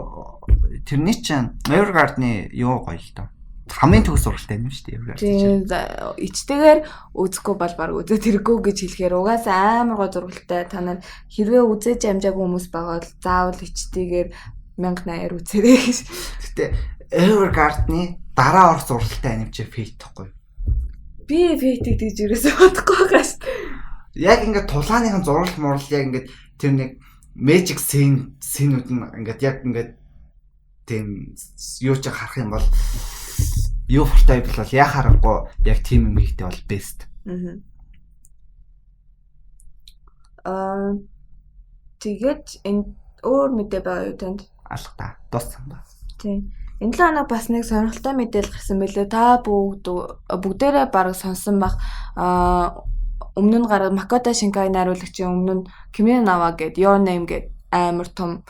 тэрний чинь Evergarden-ы юу гоё л доо. Хамгийн төгс уралтай юм шүү дээ Evergarden. Тийм ичтэйгээр үзэхгүй бол баг үзээ тэргүү гэж хэлэхээр угаасаа амар гоо зургалтай. Та нар хэрвээ үзэж амжаагүй хүмүүс байгаа бол заавал ичтэйгээр 1080-аар үзээрэй гэж. Гэтэ Evergarden-ы дараа орох зургалтай аним чи Fate гэхгүй. Би Fate-ийг тэгж ерөөсөө бодохгүй байгаа шүү. Яг ингээд тулааныхан зургал мурал яг ингээд тэр нэг magic scene-үүд нь ингээд яг ингээд тийм юу ч харах юм бол юу portable бол яа харахгүй яг тийм юм хийхдээ бол best. Тэгээд энэ өөр мэдээ байгаа юу танд? Алга та. Дууссан ба. Тийм. Энэ 7 хоног бас нэг сонирхолтой мэдээлэл гарсан байлээ. Та бүгдээрээ баг сонсон бах. Өмнө нь гараад Макото Шинкай найруулагчийн өмнө нь Kimi no Na wa гэдэг Your Name гэдэг амар том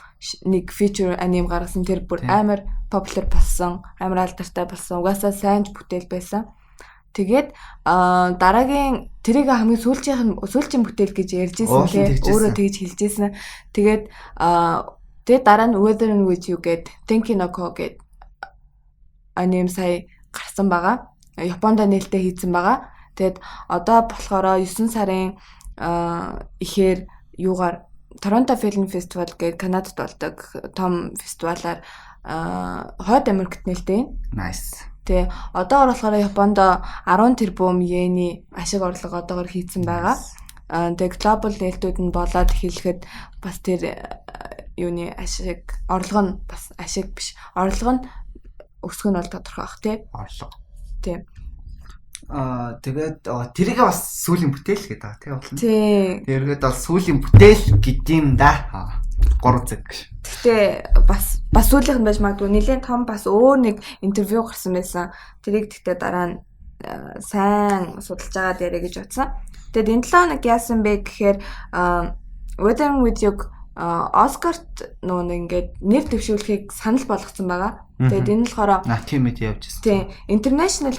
нэг feature anime гаргасан. Тэр бүр амар popular болсон, амар алдартай болсон. Угаасаа сайн бүтээл байсан. Тэгээд дараагийн тэрийг хамгийн сүүлчийн бүтээл гэж ярьжсэн лээ. Өөрөө тэгж хэлжсэн. Тэгээд дараа нь Weathering with You гэдэг Tenki no Ko гэдэг аним сая гарсан байгаа. Японд нээлттэй хийсэн байгаа. Тэгэд одоо болохоор 9 сарын ихээр юугаар Торонто Film Festival гэдэг Канадад болдог том фестивалаар Хойд Америкт нээлттэй. Nice. Тэ одоо болохоор Японд 10 тэрбум йений ашиг орлого одоогор хийсэн байгаа. Тэгээ глобал нээлтүүд нь болоод хэлэхэд бас тэр юуны ашиг орлого нь бас ашиг биш. Орлого нь өсгөх нь бол тодорхой бах тий. Орлого. Тийм. Тэгээд тэрийг бас сүүлийн бүтээл гэдэг байгаа тий болно. Тий. Тэргээд бол сүүлийн бүтээл гэдэм да. 3 цаг. Гэтэ бас сүүлийнх нь байж магадгүй нэлээд том бас өөр нэг интервью гарсан байсан. Тэрийг тэгтээ дараа нь сайн судалж агаад яриа гэж бодсон. Тэгээд энэ 7 хоног яасан бэ гэхээр Weathering with You Оскарт нөгөө ингээд нэр дэвшүүлэхийг санал болгосон байгаа. Тэгээд энэ нь болохоор тийм мэд явж байна. Тийм, international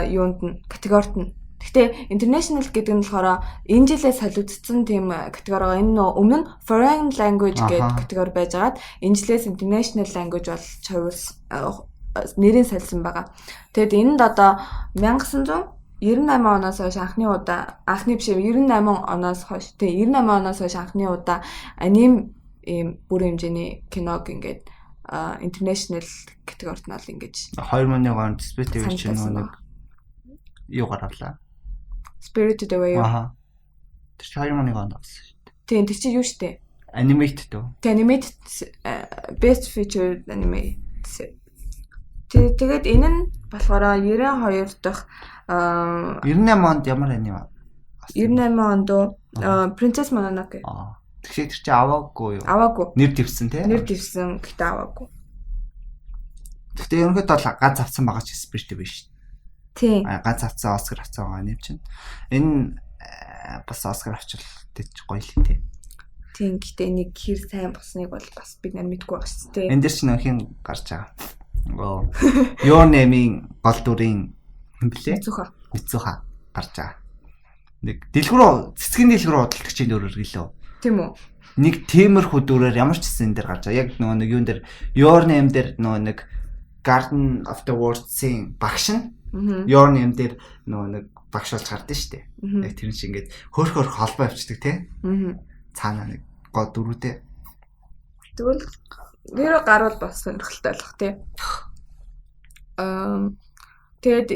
юунд нь категорид нь. Гэхдээ international гэдэг нь болохоор энэ жилээ солигдсон тийм категори байгаа. Энэ өмнө нь foreign language гэдэг категори байжгаад энэ жилээс international language болж нэрийн салсан байгаа. Тэгээд энэнд одоо 1998 оноос хойш анхны биш 98 оноос хойш 98 оноос хойш анхны удаа аним бүр хэмжээний киног ингээд international категорид нь бол ингэж 2001 онд Spirited Away чинь нэг юу гаргалаа. Spirited Away. Тэр чинь 2001 онд гарсан шүү дээ. Тийм тэр чинь юу шүү дээ? Animated үү? Animated best featured anime. Тэгээд энэ нь болохоор 92 дахь 98 онд ямар анime? 98 онд Princess Mononoke. Тэгэхээр тэр чинь аваагүй юу? Аваагүй. Нэр дэвсэн тий? Нэр дэвсэн гэхдээ аваагүй. Гэхдээ ерөнхийдөө ганц авсан байгаа ч Spirited Away шүү. Тийм. Ганц авсан Оскар авсан байгаа юм чинь. Энэ бас Оскар авчвал тэт гоё л тий. Тийм гэхдээ нэг хэр сайн болсныг бол бас бид нар мэдгүй байгаа шүү дээ. Энд дэр чинь нөхөн гарч байгаа. Your Name-ийн гол дүрийн хэмблээ. Мицуха гарч байгаа. Нэг дэлгүүр цэцгийн дэлгүүр худалдагчийн дүрээр гэлөө. Тийм үү? Нэг тиймэрхүү дүрээр ямар ч хэсэг энэ дэр гарч байгаа. Яг нөгөө нэг юун дэр Your Name дэр нөгөө нэг Garden of the Words-ийн багш нь Your Name дэр нөгөө нэг багш болж гардыг штэ. Яг тэр чинь ингээд хөөх холбоо авчдаг тий. Цаана нэг гоо дүрүүдээ. Тэгвэл нэр гарвал бас сонирхолтой болох тий. Тэгэд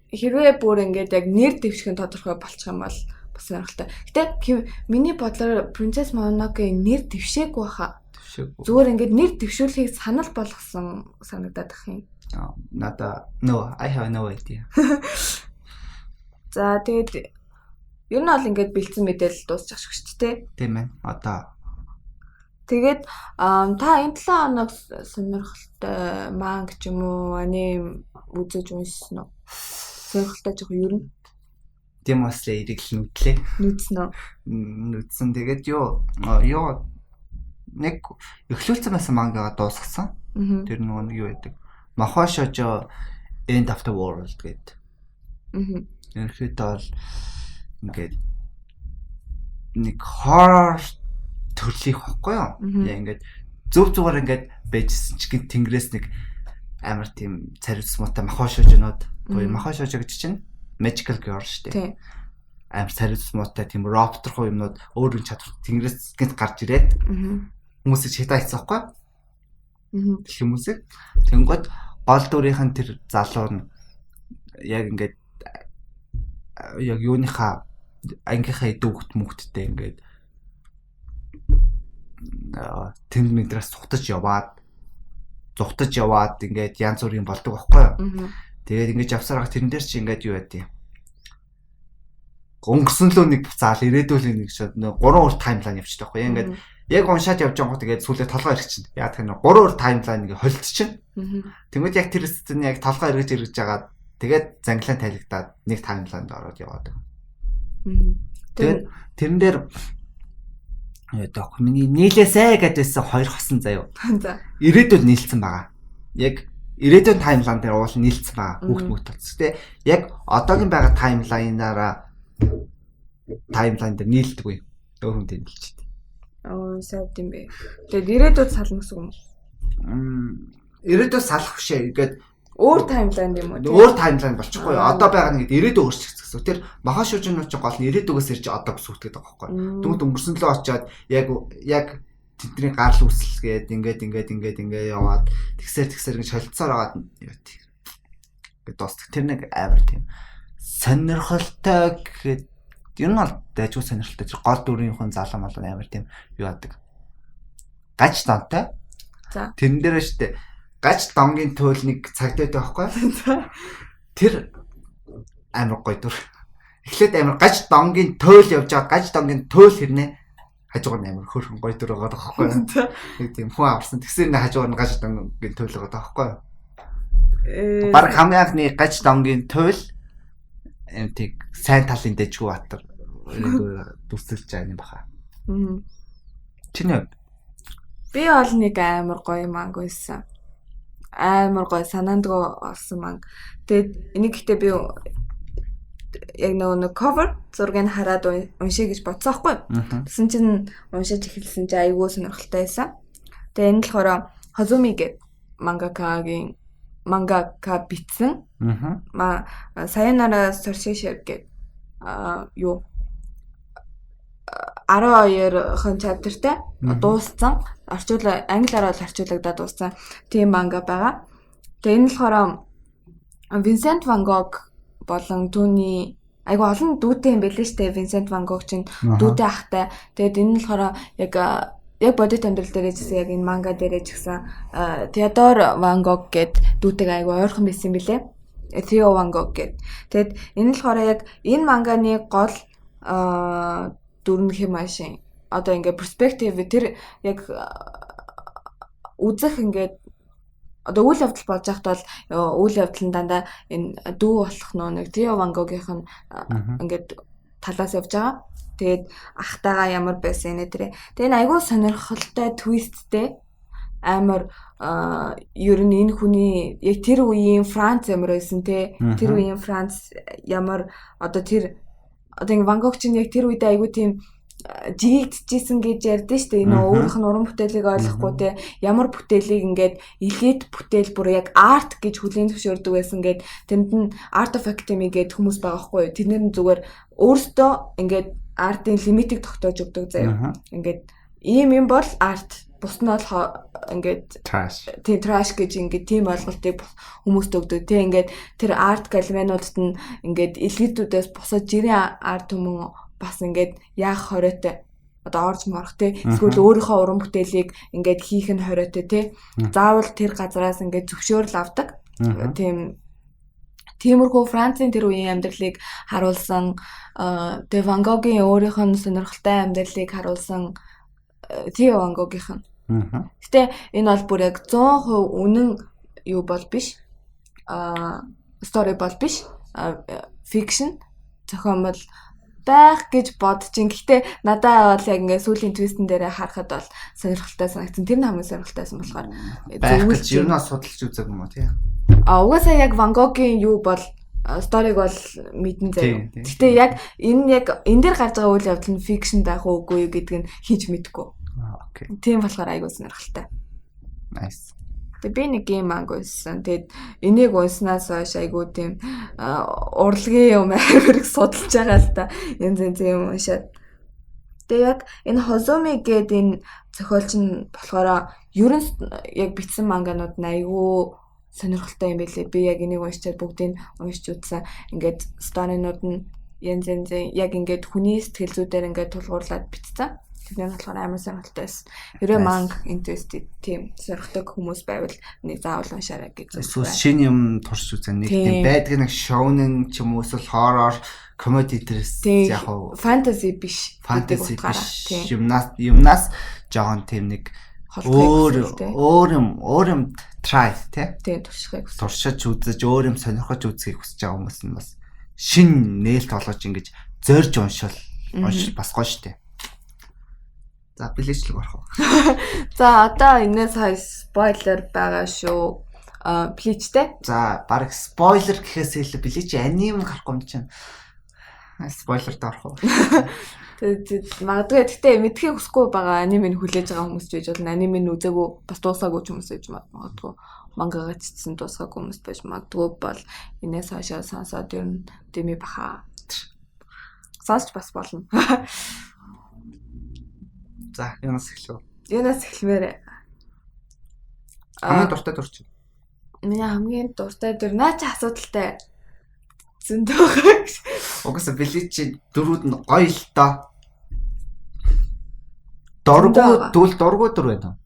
хэрвээ бүр ингээд яг нэр дэвших нь тодорхой болчих юм бол бас сонирхолтой. Гэтэ миний бодлоор Princess Mononoke нэр дэвшээгүй баха. Зүгээр ингээд нэр дэвшүүлэхийг санал болгосон санагдаад ах юм. I have no idea. За тэгээд ер нь бол ингээд бэлдсэн мэдээлэл дуусчих шиг шүү дээ. Тийм ээ. Одоо тэгээд та энэ 7 хоног сонирхолтой манга ч юм уу аним үзэж уншсан уу? Сонирхолтой жоох ер нь. Тийм бас л ирэглэн нүдлээ. Нүдсэн үү? Нүдсэн. Тэгээд юу нэг эхлүүлсэн байсан мангагаа дуусгасан. Тэр нөгөө нэг юу байдаг? Mahou-shoujo End of the World гэдэг. Ерөнхийдөө бол ингээд нэг horror төрлийг хохгүй юу? Яа ингээд зүгээр ингээд байжсэн чинь тэнгэрээс нэг амар тийм царилс муутай Mahou-shoujo-нууд буюу Mahou-shoujo гэж чинь magical girl шүү дээ. Амар царилс муутай тийм ропторхоо юмнууд өөр чадвар тэнгэрээс гарч ирээд хүмүүсийг шатаа хийсэн байхгүй юу? Хүмүүсийг тэнгууд гол дүрийнхэн тэр залуу нь яг ингээд яг юуныхаа ангийнхаа дүүхт мөхттэй ингээд тэнд мэдрээс сухтаж яваад зүхтаж яваад ингээд янз бүрийн болдог байхгүй юу. Мгм. Тэгээд ингэж явсараа тэрэн дээр чи ингээд юу байдیں۔ Өнгөрсөн лөө нэг буцаал ирээдүйн нэг шууд нэг 3 өр таймлайн явчихдаг байхгүй. Ингээд яг уншаад явж байгаа гоо тэгээд сүүлээ толгой ирэх чинь. Яг тэр 3 өр таймлайн ингээ холдчихно. Тэгмэд яг тэр хэсэгт яг толгой эргэж жагаад тэгээд занглаа тайлагдаад нэг таймлайнд ороод яваад. Тэгээд тэрэн дээр яа миний нийлээсэ гэдээсэн 2 хосон заяа. За. Ирээдүйд нийлсэн байгаа. Яг ирээдүйн таймлайн дээр уул нийлсэн байгаа. Хүүхд толцсон. Тэ яг одоогийн байгаа таймлайнаараа таймлайн дээр нийлдэггүй. Өөр хүн дээр нийлчихдээ. Сайд юм бэ. Тэгээд ирээдүйд сална гэсэн юм уу? Ирээдүйд салах бишээ. Ингээд өөр таймлайн юм уу? Өөр таймлайн болчихгүй. Одоо байгаа нэг ирээдүйд өөрчлөх гэсэн. Тэр маха шүүжинүүд чинь гол нь ирээдүгээс ирж одоо бүсгүйдэг байгаа байхгүй. Дүнт өнгөрсөн лөө очиод яг тэдний гарал үүсэлгээд ингээд яваад тэгсээр ингэ шалцсаар агаад юу тийм. Ингээд дуустдаг. Тэр нэг амар тийм сонирхолтой гэхэд ер нь бол дайггүй сонирхолтой. Тэр гол дүрийн хүн залуу мал амар тийм юу яадаг. Гач донтой. За. Тэрэн дээр штэ гач донгийн туйл нэг цагтай байхгүй. Тэр амар гоё дүр. Эхлээд амар гач донгийн туйл явж байгаа. Гач донгийн туйл хэрнээ хажуугаар амар хөөрхөн гоё дүр байгаа байхгүй. Нэг тийм хүн аварсан. Тэгсэр нэг хажуугаар нь гач донгийн туйл байгаа байхгүй. Бараг хамгийн анхны гач донгийн туйл эмтиг сайн талын дэжгүй батар дүрсэлж байгаа юм баха. Чиний би бол нэг амар гоё манг байсан. Амар гоё санаандгүй олсон манг. Тэгээд энийг гэхдээ би яг нэг cover зургийг хараад уншия гэж бодсон байхгүй. Тэсэн чинь уншиж эхэлсэн чинь айгүй сонирхолтой байсан. Тэгээд энэ болохоор Хозуми гэдэг мангака бичсэн. Sayonara Sorcerer гэдэг юу 12 chapterтай дууссан. Англиараа л орчуулагдаад дууссан. Тийм манга байгаа. Тэгээ энэ болохоор Vincent van Gogh болон түүний айгу олон дүүтэй юм байлээ штэ. Vincent van Gogh чинь дүүтэй ахтай. Тэгээд энэ нь болохоор яг бодит амьдрал дээрээ ч гэсэн яг энэ манга дээрээ ч гэсэн Theodore van Gogh гэдэг дүүтэйг айгу ойрхон байсан юм билээ. Theo van Gogh гэдэг. Тэгэд энэ нь болохоор яг энэ манганы гол дүрнх юм аашийн одоо ингээ перспектив тэр яг үзэх ингээд одоо үйл явдал болж байхад бол үйл явдал нь дандаа энэ дүү болох нэг Theo van Gogh-ийн ингээд талаас явж байгаа. Тэгээд ахтайгаа ямар байсан нэ тэр. Тэгээд айгүй сонирхолтой твисттэй амар ер нь энэ хүний яг тэр үеийн Франц ямар байсан те. Тэр үеийн Франц ямар одоо ингээ Ван Гог чинь яг тэр үедээ айгүй тийм жигдчихсэн гэж ярьдэн шүү дээ. Энэ өөрийнх нь уран бүтээлийг ойлгохгүй те ямар бүтээлийг ингээд элит бүтээл бүр яг арт гэж хүлээн зөвшөөрдөг байсан гэд тэнд нь art of academy гэдэг хүмүүс байгаа хгүй. Тэрнэр нь зүгээр өөртөө ингээд артын лимитийг тогтоож өгдөг заяа. Ингээд ийм юм бол арт бус нь бол ингээд trash гэж ингээд тийм ойлголтыг хүмүүст өгдөг. Тэ ингээд тэр арт галериануудад нь ингээд элитүүдээс бусад жирийн арт хүмүүс бас ингээд яах хориотой одоо орж морох те эсвэл өөрийнхөө уран бүтээлийг ингээд хийх нь хориотой те заавал тэр газараас ингээд зөвшөөрөл авдаг. Тиймэрхүү Францын тэр үеийн амьдралыг харуулсан тэгээ Ван Гогийн өөрийнх нь сонирхолтой амьдралыг харуулсан Theo van Gogh-ийн. Гэтэ энэ бол бүр яг 100% үнэн юу бол биш. Story бол биш. Fiction зохион бол байх гэж бодчих. Гэхдээ надад бол яг ингээ сүүлийн твистэн дээр харахад бол сонирхолтой санагдсан. Тэр нь хамгийн сонирхолтойсэн болохоор байх гэж ер нь судалж үзэг юм уу тий. Угаасаа яг Ван Гогийн юу бол сториг бол мэдэн заяа. Гэтэ яг энэ дээр гарч байгаа үйл явдал нь fiction байх уугүй юу гэдг нь хийж мэдэхгүй. Окей. Тийм болохоор айгуу сонирхолтой. Nice. Тэгээ би нэг гейм ангуйсан. Тэгэд энийг унснаас хойш айгуу тийм урлагийн юм авирыг судалж байгаа л та. Янз юм уншаад. Тэгээ яг энэ Хозуми гэдэг энэ зохиолч нь болохоор ер нь яг бичсэн манганууд нь айгуу сонирхолтой юм байлээ. Би яг энийг уншчаад бүгдийг уншиж үзсэн. Ингээд сторинууд нь янз яг ингээд хүний сэтгэл зүйдээр ингээд тулгуурлаад бичсэн. Тэний болохоор амар сонирхолтой байсан. Ерөө манг interested тийм сонирхтой хүмүүс байвал нэг заавал уншаарай гэж. Эсвэл шинэ юм турш үзэн нэг тийм байдаг нэг шоунен ч юм уу эсвэл хоррор комеди төрс яг уу фэнтези биш. Юмнаас жоохон тийм нэг өөр юм try тий туршиж үзэж өөр юм сонирхож үзхийг хүсэж байгаа хүмүүс нь бас шин нээлт олгож ингэж зорж уншвал бас гоё штэ. За билечлэг орох уу. За одоо энэс хай спойлер байгаа шүү. Бличтэй. За баг спойлер гэхээс илүү блич аним гарахгүй юм чинь. Спойлерд орох уу. Тэгээд магадгүй гэхдээ мэдхийг хүсэхгүй байгаа анимыг хүлээж байгаа хүмүүс ч байж болно. Анимыг үзээгүй бас дуусаагүй ч хүмүүс байж магадгүй. Мангагаа читсэн дуусаагүй хүмүүс байж магадгүй бол энэс хойшоо сонсоод ер нь дэми баха. Сонсч бас болно. За юунаас эхлэв? Юунаас эхлэмээрэ? Хамгийн дуртай дурч. Миний хамгийн дуртай дүр наа чи асуудалтай. Зөндөө. Угсаа билич дөрүүд нь гоё л доо. Дургу дүр байна.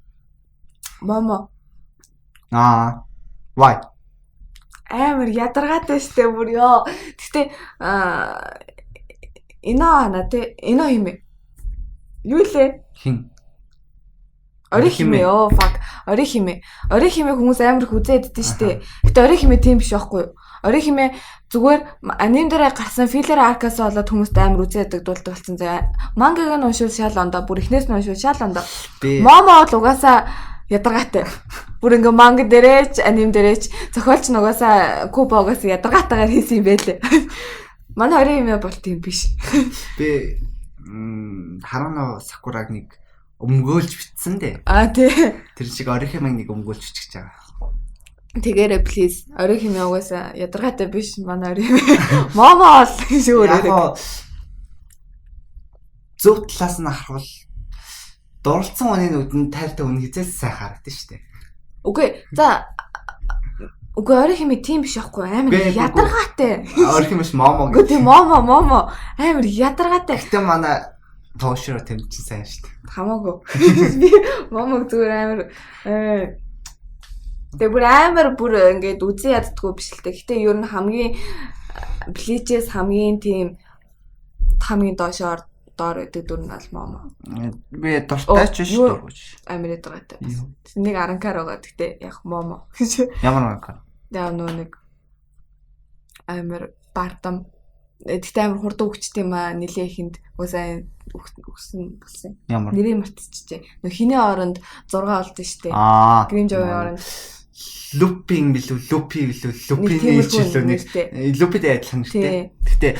Момо. Why? Амар ядаргаатай штэ бүр ёо. Гэтэ Иноо химээ. Юу лээ? Хин. Ори химээ ёо fuck. Ори химээ хүмүүс амар их үзээддэн штэ. Гэтэ ори химээ тийм биш байхгүй юу? Ори химээ зүгээр аним дээр гарсан филлер аркаас болоод хүмүүст амар үзээдэг дуулдаг болсон. Мангаг нь уншвал шал ондоо, бүр ихнээс нь уншвал шал ондоо. Момо бол угаасаа ядаргаатай. Бүр ингээ манга дээрээч, аним дээрээч зохиолч нь угаасаа Куба угаасаа ядаргаатайгаар хийсэн юм байлээ. Манай ори химээ бол тийм биш. Би Харуно Сакураг нэг өмгөөлж битсэн дээ. Тий. Тэр шиг ори химээ нэг өмгөөлж бичих гэж байгаа. Тэгээрээ please ори химээ угаасаа ядаргаатай биш манай ори химээ. Момо ол шүүрээ. Яг зөв талаас нь харвал дурлцсан хүний нүдэнд тайртай үн хизээс сайн харагдаж штэ. Үгүй ори химээ тийм биш байхгүй амар ядаргаатай. Ори химээш момо гэх. Үгүй момо амар ядаргаатай. Гэтэ манай тоошроо тэмцэн сайн штэ. Хамаагүй. Би момог зүгээр амар тэг бүр амар бүр ингээд үзэн яддггүй биш л дээ. Гэтэ ер нь хамгийн бличээс хамгийн тийм хамгийн доошоор доор өгдөг дүр нь бол момо. Би дуртай ч биш дургуйж. Амар ядаргаатай. Нэг аранкар байгаа. Гэтэ яг момо. Ямар аранкар? Яа нэг амар бардам. Гэтэ амар хурдан өгчтэй юм аа нилээ ихэнд уусаа өгсөн болсон. Нэрийг мартчихжээ. Нөх хиний оронд 6 олдсон штэ. Грин Жовын оронд лупинг билүү лупиний ижлөө нэг лупидээ адилхан нэртэй. Гэтэ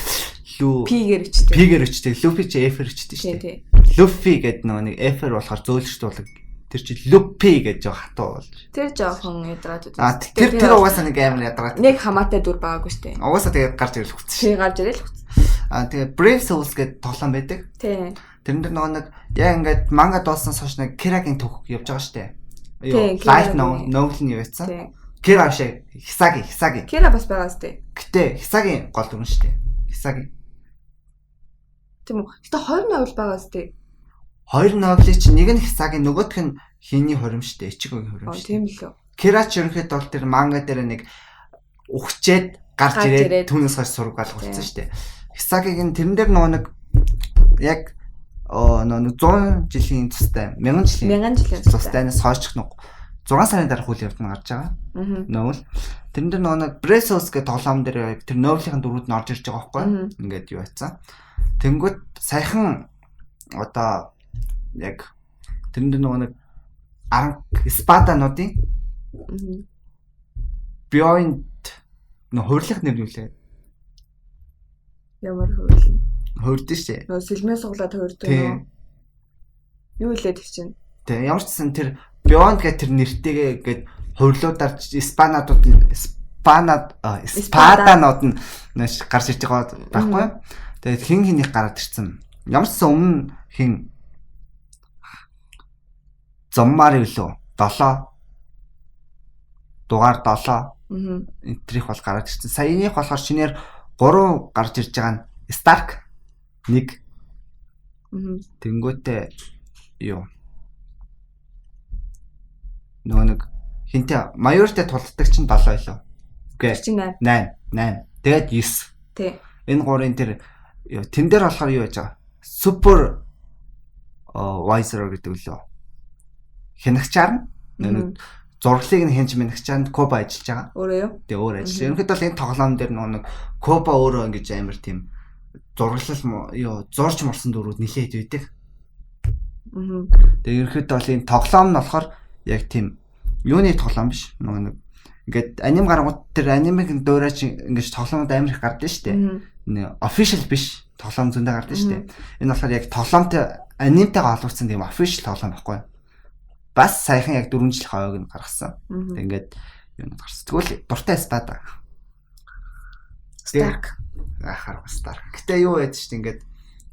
пигээр өчтэй. Пигээр өчтэй. Лупи ч эфер өчтэй штэ. Луфи гэдэг нөгөө нэг эфер болохоор зөөлөгч дуулаг. Тэр чи лупи гэж жоо хатуу болж. Тэр жоохон ядраад үзсэн. Тэр угаасаа нэг амар ядраад. Нэг хамаатай дүр байгаагүй штэ. Угаасаа тэгээд гарч ирэл хүчсэн. Гарч ирэл хүчсэн. Тэгээд Brave Souls гэдэг тоглоом байдаг. Тий. Тэрэн дээр нөгөө нэг яг ингээд манга дуулсан сошь нэг Kiraгийн түүх явж байгаа штэ. Light Novel-ний явцсан. Kira шиг Hisagi. Kira бас байгаа штэ. Гэтэ Hisagi гол дүр штэ. Hisagi. Тийм үү. Гэтэ 20 новел байгаа штэ. 2 новелын чинь нэг нь Hisagi, нөгөөх нь хиний хорим штэ. Ичигийн хорим штэ. Тийм лөө. Kira ч ерөнхийдөө бол тэр манга дээр нэг ухчээд гарч ирээд түүнээс хойш сургаал болсон штэ. Hisagi-гийн тэрэн дээр нөгөө нэг яг нөгөө 100 жилийн тустай 1000 жилийн тустайнаас хойш 6 сарын дараа үйл явдал гарч байгаа. Новел. Тэрэн дээр нөгөө Brave Souls гэдэг тоглоом дээр тэр новелын дөрүүд нь орж ирж байгаа байхгүй. Ингээд юу яцсан. Тэнгүүт саяхан одоо яг тэрэн дээр нөгөө Спадануудын Beyond хувирлах нэр юу лээ? Ямар хувирлах? Хувирдэн шээ. Нөө сэлмээ суглаад хувирдаг нөө. Юу лээ тэр чинь? Тэг ямар ч гэсэн тэр Beyond гэх тэр нэртэйгээ гээд хувирлуудаар Спаданууд нь гарч ирж байгаа байхгүй. Тэгээд хин хинийг гараад ирсэн. Ямар ч гэсэн өмнө хин Зоммар юу лөө 7 дугаар 7 энтрих бол гараад ирсэн. Саяных болохоор шинээр 3 гарч ирж байгаа нь Stark 1 тэнгүүтээ юу нөгөө нэг хинтээ Майортай тулддаг чинь 7 илүү. Үгүй 8. Тэгээд 9. Тий. Энэ гурын тэр тэн дээр болохоор юу яаж байгаа? Супер Visor гэдэг үлээ. Хянагчаар нэг зурглыг нь хянж мэнагчаанд Коба ажиллаж байгаа. Өөрөө юу? Тэгээ өөр ажиллаж. Ерөнхийдөө бол энэ тоглоом дээр нэг Коба өөрөө ингэж амар тийм зурглал зурж морсон дөрүүд нилээд үйдэг. Тэгээ ерөнхийдөө бол энэ тоглоом нь болохоор яг тийм юуны тоглоом биш. Нэг ингээд аним гаргууд тэр анимыг дуурайч ингэж тоглоомод амар их гардаг шүү дээ. Official биш тоглоом зөндөө гардаг шүү дээ. Энэ болохоор яг тоглоомтой анимтайгаа олгогдсон тийм official тоглоом байхгүй. Бас саяхан яг 4 жил хойг нь гаргасан. Ингээд юунод гарсан. Тэгвэл дуртай Spada. Stark. Ахаар Stark. Гэтэ юу яд ч ингээд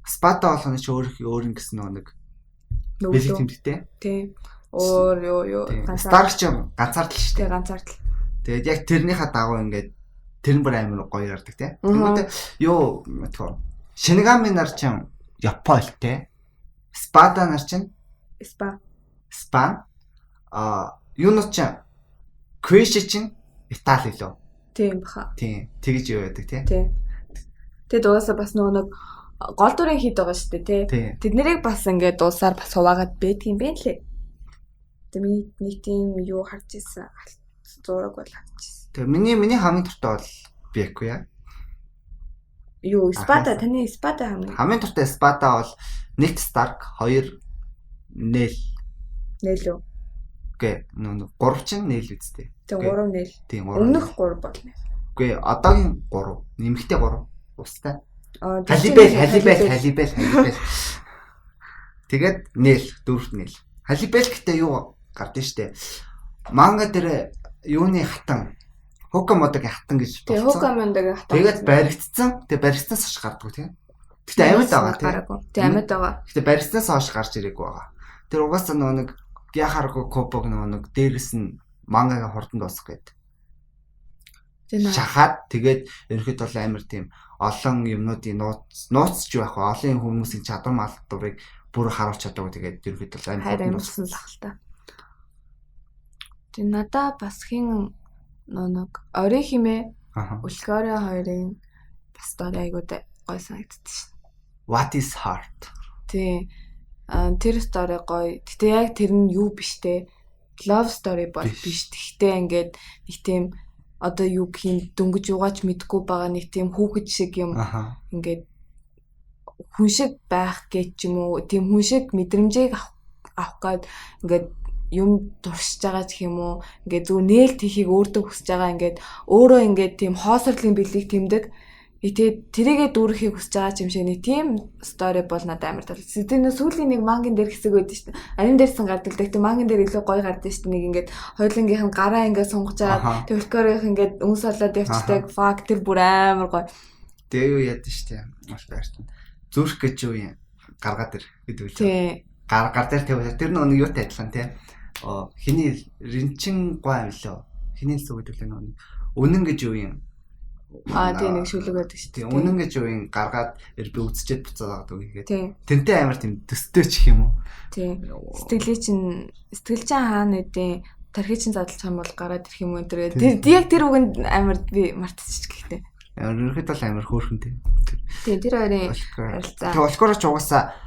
Spada болгоно ч өөр ингэсэн нэг бэлэг тэмдэгтэй. Тийм. Өөр юу Stark ч ганцаардл шүү дээ. Ганцаардл. Тэгээд яг тэрнийхээ дагуу ингээд тэр бүр амар гоё ярддаг те. Тэгмээ юу мэдхөө. Шингами нар ч Япон л те. Spada нар ч Спан юунууд ч Крэш чинь Итали лөө. Тийм баха. Тийм. Тэгж юу байдаг тий. Тийм. Тэгээд угаасаа бас нэг гол дүрийн хит байгаа шүү дээ тий. Тэднэрийг бас ингээд дуусаар бас хуваагаад байдгийн бэ лээ. Тэгээд нэг тийм юу харж ирсэн. Зураг бол харж ирсэн. Тэгээд миний хамгийн дуртай бол Беку яа. Юу Spada таны Spada хамгийн дуртай Spada бол нэгт Stark, 2 Нэл Нэлөө. Гэ нөө 3 чинь Нэл үстэй. Тэгээ 3 Нэл. Тийм 3. Өмнөх 3 бол нэ. Үгүй одоогийн 3, нэмэгтэй 3 устай. Халибел. Тэгээд Нэл 4 Нэл. Халибел гэхдээ юу гардыг штэ. Манга дээр юуны хатан Хокамодагийн хатан гэж болсон. Тэгээ Хокамодагийн хатан. Тэгээд баригдсан. Тэгээ баригдсанаас хойш гардаг тийм. Гэтэ амьд байгаа тийм. Тэгээ амьд байгаа. Гэтэ баригдсанаас хойш гарч ирээгүй байгаа. Тэр угаасаа нэг яхааргүй Копог нэг дээрэс нь мангагийн хурдан дуусах гээд. Шахаад тэгээд ерөнхийдөө бол амар тийм олон юмнуудын нууцч байх ба олон хүмүүсийн чадвар малдварыг бүр харуулж чадаагүй тэгээд ерөнхийдөө бол амар дууссан л ахalta. Тэг надаа бас хин нэг орой химээ Үлгээрээ хоёрын бас айгуу гой санагддаг шин. What is heart? Тий. Тэр стори гоё. Гэтэ яг тэр нь юу биш те. Love story бол биш. Гэхдээ ингээд нэг тийм одоо юу гэх юм дөнгөж югаач мэдгүй байгаа нэг тийм хүүхэд шиг юм. Ингээд хүн шиг байх гэж юм уу? Тийм хүн шиг мэдрэмжийг авах гээд ингээд юм дурсаж байгаа гэх юм уу? Ингээд зөв нээлт хийхийг өөртөө хүсэж байгаа ингээд өөрөө ингээд тийм хоосрлын бэлэг тэмдэг. Тэгээд тэрийгэ дүүрэхийг хүсэж байгаа юм шиг нэг тийм стори бол надад амар таалагдсан. Тэр сүүлийн нэг мангийн дээр хэсэг байдаг шүү дээ. Аним дээрсэн гардаг. Тэр мангийн дээр илүү гоё гардаг шүү дээ. Нэг ингээд хоёулангийнх нь гараа ингээд сунгаж байгаа. Тэр Үлгээрийнх ингээд үнс олоод явчихдаг. Fuck тэр бүр амар гоё. Тэгээ юу яд шүү дээ. Маш баяртай. Зүрх гэж юу юм гаргаад ир гэдэг үү? Тий. Гар дээр тавиад тэр нэг юутай адилхан тий. Хиний ринчин гоо авлаа. Хиний л үг гэдэг л үнэн гэж юу юм? Тийм нэг шүлэг байдаг шүү дээ. Үнэн гэж юу юм гаргаад би үзчихэд буцаад байгаа гэдэг. Тэнтэй амар тийм төстэй ч юм уу. Тийм. Сэтгэл чинь хаана үдээ тархи чинь задлах юм бол гараад ирэх юм өндөр. Яг тэр үгэнд амар би мартчих гэхдээ. Ерөнхийдөө бол амар хөөрхөнтэй. Тийм тэр хоёрын харилцаа. Тэгээ Улкороч угаасаа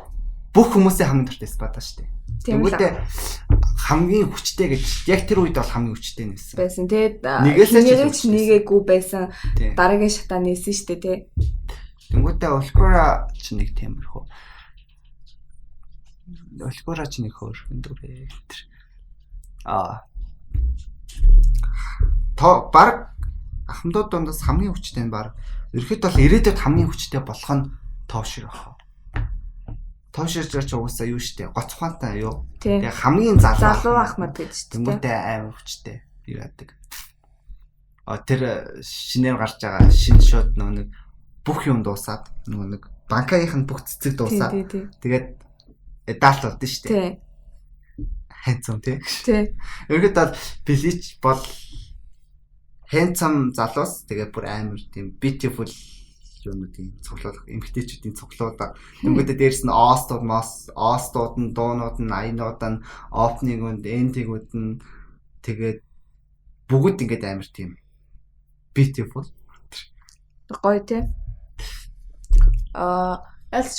бүх хүмүүсийн хамгийн дуртай Spada шүү дээ. Тэгвэл хамгийн хүчтэй гэж яг тэр үед бол хамгийн хүчтэй нээсэн. Байсан тэгээд нэгээгүй байсан. Дараагийн шатаа нээсэн шүү дээ тий. Тэнгүүтээ Улкора ч нэг тиймэрхүү. Улкора ч нэг хөөрхөн дурэ. Баг ахмадууд дондоос хамгийн хүчтэй нь баг ерөөхдөө бол ирээдүйд хамгийн хүчтэй болох нь Тоошир ах. Тоошир ч угаасаа юу штэ гоцхуантай юу. Тэгээ хамгийн залуу ахмад гэж штэ. Тэнгүүтээ амар хүчтэй яадаг. Тэр шинээр гарч байгаа шинэ шууд нэг бүх юм дуусаад нэг банканых нь бүх цэцэг дуусаад тэгээд эдалт болд нь штэ. Хэнцэн тий. Ерөөхдөө Блич бол handsome залуус тэгээ бүр амар тийм beautiful юунуудын цуглуулга эмгтээчүүдийн цуглуулга. Тэнгүүдээ дээрс нь остууд нь доонууд нь аянууд нь опнингууд эндигүүд нь тэгээд бүгд ингээд амар тийм beautiful гоё тий. Ялч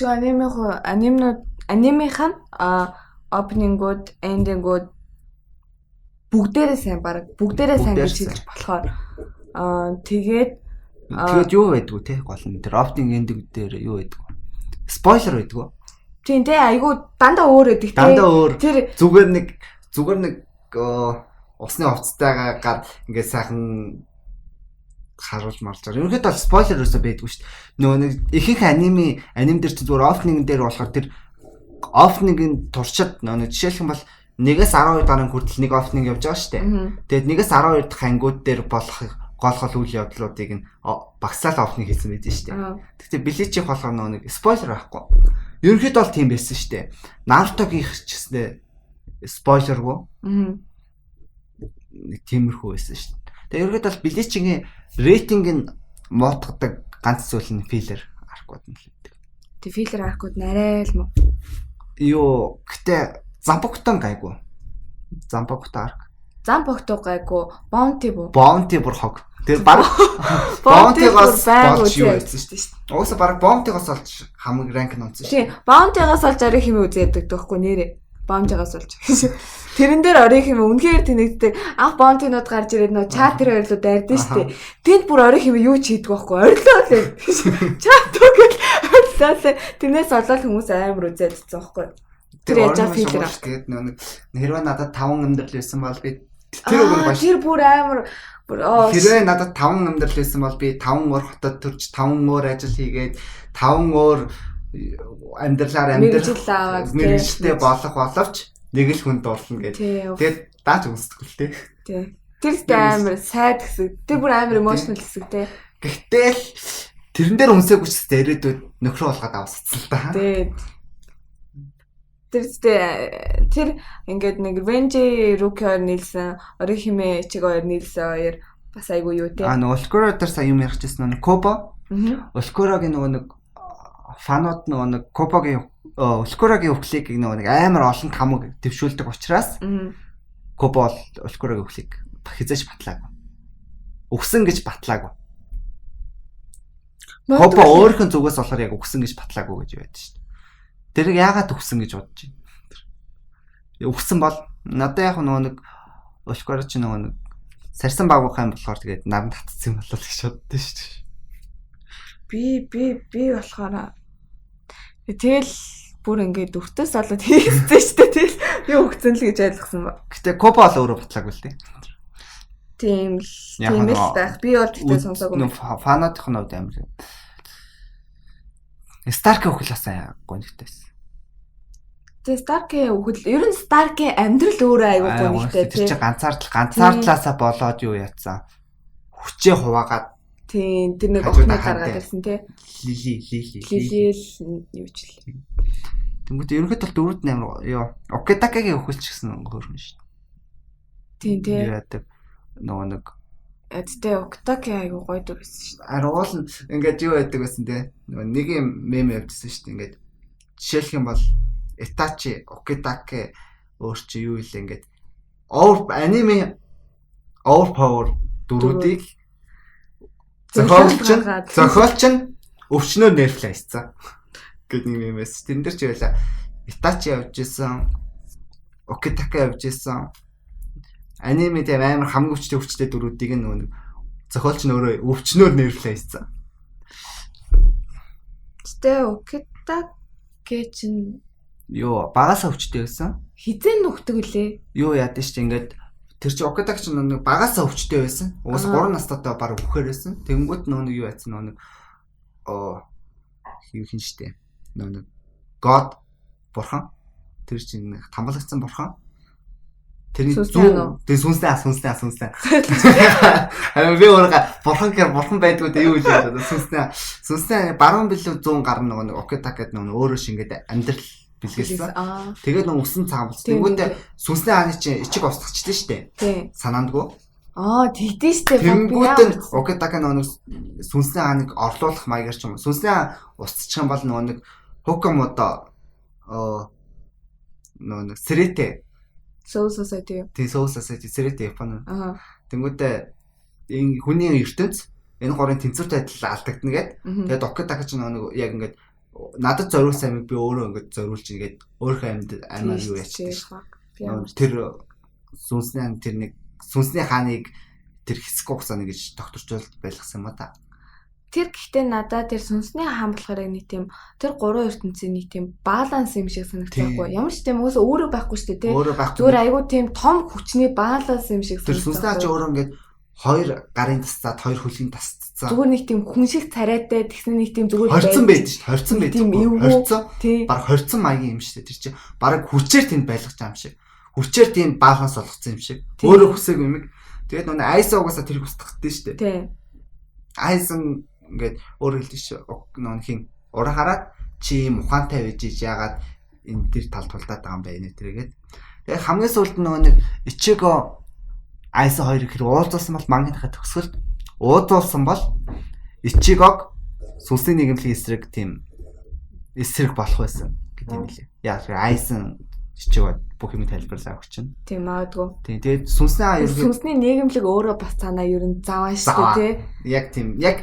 анимынхан опнингууд эндингууд бүгдээрээ сайн гэж хэлж болохоор тэгээд юу байдгүй те гол нь тэр оптинг эндиг дээр юу байдгүй спойлер байдгүй тийм те айгу дандаа өөр өгдөг те тэр зүгээр нэг усны хувцастайгаар ингээд сайхан харуулж марж байгаа. Ерөнхийдөө бол спойлер өсө байдгүй шүү дээ. Нөгөө нэг ихэнх аним дээр чи зүгээр офнинг дээр болохоор тэр офнингийн туршид нөгөө жишээлх юм бол 1-ээс 12 дараагийн хүртэл нэг офнинг явж байгаа шүү дээ. Тэгээд 1-ээс 12 дахь ангиуд дээр болох гол үйл явдлуудыг нь багсаал офнинг хийсэн байдаг шүү дээ. Гэхдээ билечих болохоор нөгөө нэг спойлер байхгүй. Ерөнхийдөө бол тийм байсан шүү дээ. Naruto-гийн ч гэснээр спойлергүй. Нэг тиймэрхүү байсан шүү дээ. Тэгээд ерөнхийдөө бол билечигийн рейтинг нь моотгодог ганц зүйл нь филлер аркууд нь л гэдэг. Тэг филлер аркууд нарай л муу. Юу гэтээ Зампокто гайгүй. Зампокто арк. Зампокто гайгүй. Bounty бүр хог. Тэр баг Bounty-гоос болж юу байсан шүү дээ. Уусаа баг Bounty-гоос олж хамаг ранк нь унцсан шүү. Тийм. Bounty-гоос олж орой хэмээ үзээдэг тоххой нэрээ. Bounty-гоос олж. Тэрэн дээр орой хэмээ үнэхээр тэнэгдэг. Анх Bounty-нууд гарч ирээд нөө чатер ойрлоо дайрдэн шүү дээ. Тэнд бүр орой хэмээ юу ч хийдэг байхгүй. Орлоо л. Чатер гэл орлоо. Тэрнээс олоод хүмүүс амар үзээдсэн байхгүй. Тэр яаж филлер аа. Тэгээд нэг хэрвээ надад 5 амьдрал байсан бол би тэр үг баш. Тэр бүр амар хэрвээ надад 5 амьдрал байсан бол би 5 өөр хотод төрж 5 өөр ажил хийгээд 5 өөр амьдралаар мэргэжилтэй болох боловч нэг л хүн дурлна гэдэг. Тэгээд даач өмсдөг л тээ. Тий. Тэр амар сайд хэсэг. Тэр бүр амар emotional хэсэг те. Гэхдээ л тэрэн дээр өмсөөгүй ч гэсэн ирээдүйд нөхрөө болгоод авсцсан л та. Тий. Тэр ингээд нэг Revenge Rookie-оор нийлсэн, Ори химээ чиг хоёр нийлсэн хоёр бас айгүй юу те. Нөгөө Ulquorra дээр сая юм ярих гэсэн нэг Kobo. Ulquorra-гийн нөгөө нэг фанууд нөгөө нэг Kobo-гийн Ulquorra-гийн өглийг нөгөө нэг амар олон хамаг дэвшүүлдэг учраас Kobo бол Ulquorra-гийн өглийг хизээч батлаагүй. Өгсөн гэж батлаагүй. Kobo өөрхөн зүгээс болохоор яг өгсөн гэж батлаагүй гэж байдаг шүү дээ. Тэрийг яагаад өгсөн гэж бодож байна. Өгсөн бол надад яг нөгөө нэг Ulquorra ч нөгөө нэг сарсан багуухан болохоор тэгээд наран татцсан юм болол гэж боддоо шүү дээ. Би болохоор тэгэл бүр ингээд өртөөс олоод хийсэн шүү дээ. Тэгэл би өгсөн л гэж ойлгосон ба. Гэтэ Kobo бол өөрөө батлаагүй л дээ. Тийм л байх. Би бол тэгтээ сонсоогүй. Фанатын хувьд амар. Stark өхлөөсөө гонхтэйсэн. Тэгээ Stark-ийн өхөл ер нь Stark-ийн амьдрал өөрөө айгүй гонхтэй тийм. Тэр чинь ганцаардлаасаа болоод юу яатсан. Хүчээ хуваагаад тийм тэр нэг охиноо гаргаад ирсэн тий. Лили юу ч л. Тэнгүүд ерөнхийдөө дөрөвд амар ёо Okitake-гийн өхөлч гэсэн хөөрхөн шүү дээ. Тийм тий. тий. Яадаг нөгөө нэг Тэ Okitake айгүй гоё дүр байсан шүү дээ. Уул нь ингээд юу байдаг байсан те. Нэг юм мем явдсан шүү дээ. Ингээд жишээлх юм бол Itachi, Okitake өөрч юу илээ ингээд anime overpower дөрүүдийг зохиолч нь өвчнөөр нэрфлээ хийсэн. Гэт нэг мемээс. Тэн дээр ч байлаа. Itachi явж исэн, Okitake явж исэн. Аниме дээр амар хамгийн өвчтэй дөрүүдийг нөгөө зохиолч нь өөрөө өвчнөөр нэрвлээ хийсэн. Тэ Okitake чинь ёо багасаа өвчтэй байсан. Хизээ нүхдэг үлээ. Юу яадаг шүү ингээд тэр чи Okitake чинь нэг багасаа өвчтэй байсан. Уус 3 настайтай баг өвхөр байсан. Тэнгүүд нөгөө юу яатсан нөгөө юу хин штэ. Нөгөө God бурхан. Тэр чинь тамгалагдсан бурхан. Тэрний зүүн сүнслээ. Харин би өөрөө бурхан байдгүй дээ юу л сүнслээ баруун билүү 100 гарна нөгөө Okitake гэдэг нөгөө өөрөө шингээд амьдрал бэлгэлсэн. Тэгээд нөгөө усан цаамлц. Тэнгүүтээ сүнслээ хааны чинь ичиг устгачдээ штэ. Санаандгүй. Тэгдэж штэ. Тэнгүүтэн Окетака нэг сүнсний хааныг орлуулах маягаар ч юм. Сүнсний хаан устчих юм бол нэг Хокомодо нэг Сэрэтэ Soul Society. тий Soul Society Сэрэтэ Япон. Аа. Тэнгүүтээ энэ хүний ертөнц энэ хорын тэнцвэртэй адил алдагдана гэд. Тэгээд Окетака ч нэг яг ингээд надад зориулсан амиг би өөрөө ингээд зориулж ингээд өөрийнхөө амьд юу яачдаг. Тэр сүнсний хааныг тэр хэсэг хугацааны гэж тогтворчулж байлгасан юм а та. Тэр гэхдээ надад тэр сүнсний хаан болохоор нэг тийм тэр гурван ертөнцийн нэг тийм баланс юм шиг санагдчихгүй. Ямар ч тийм өөрөө байхгүй шүү дээ, тий. Зүгээр айгүй тийм том хүчний баланс юм шиг санагдаж. Тэр сүнсний хаан ч өөрөө ингээд хоёр гарын тасцаад хоёр хөлгийн тасцсан. Зүгээр нэг тийм хүн шиг царайтай тэгсэн нэг тийм зүгээр хорцсон байж шүү. Хорцсон байж. Хорцсон. Баг хорцсон маягийн юм шүү дээ. Тэр чинь баг хүчээр тэнд байлгаж байгаа юм шиг. Хүчээр тийм баланс олгоцсон юм шиг. Өөрөө хүсээгүй юм. Тэгээд нөгөө айсаа угаасаа тэр хүсдэгтэй шүү дээ. Тий. Айсан ингээд өөр хэлдэг шүү. Нөгөө хин ураа хараад чи мухантай байж яагаад энэ тэр талд тулдаад байгаа юм бэ нэ тэргээд. Тэгээд хамгийн сүүлд нөгөө нэг Ичиго айсан хоёр ихэр уулзсан бол мангийнхаа төгсгөлд уудуулсан бол Ичигог сүнсний нийгэмлэгийн эсрэг тийм эсрэг болох байсан гэдэг юм лээ. Яг айсан Ичиго бүх юм тайлбарлаа өгч чинь. Тийм магадгүй. Тийм тэгээд сүнсний нийгэмлэг өөрөө бас цаанаа ер нь заваа шүү дээ, тий. Яг тийм. Яг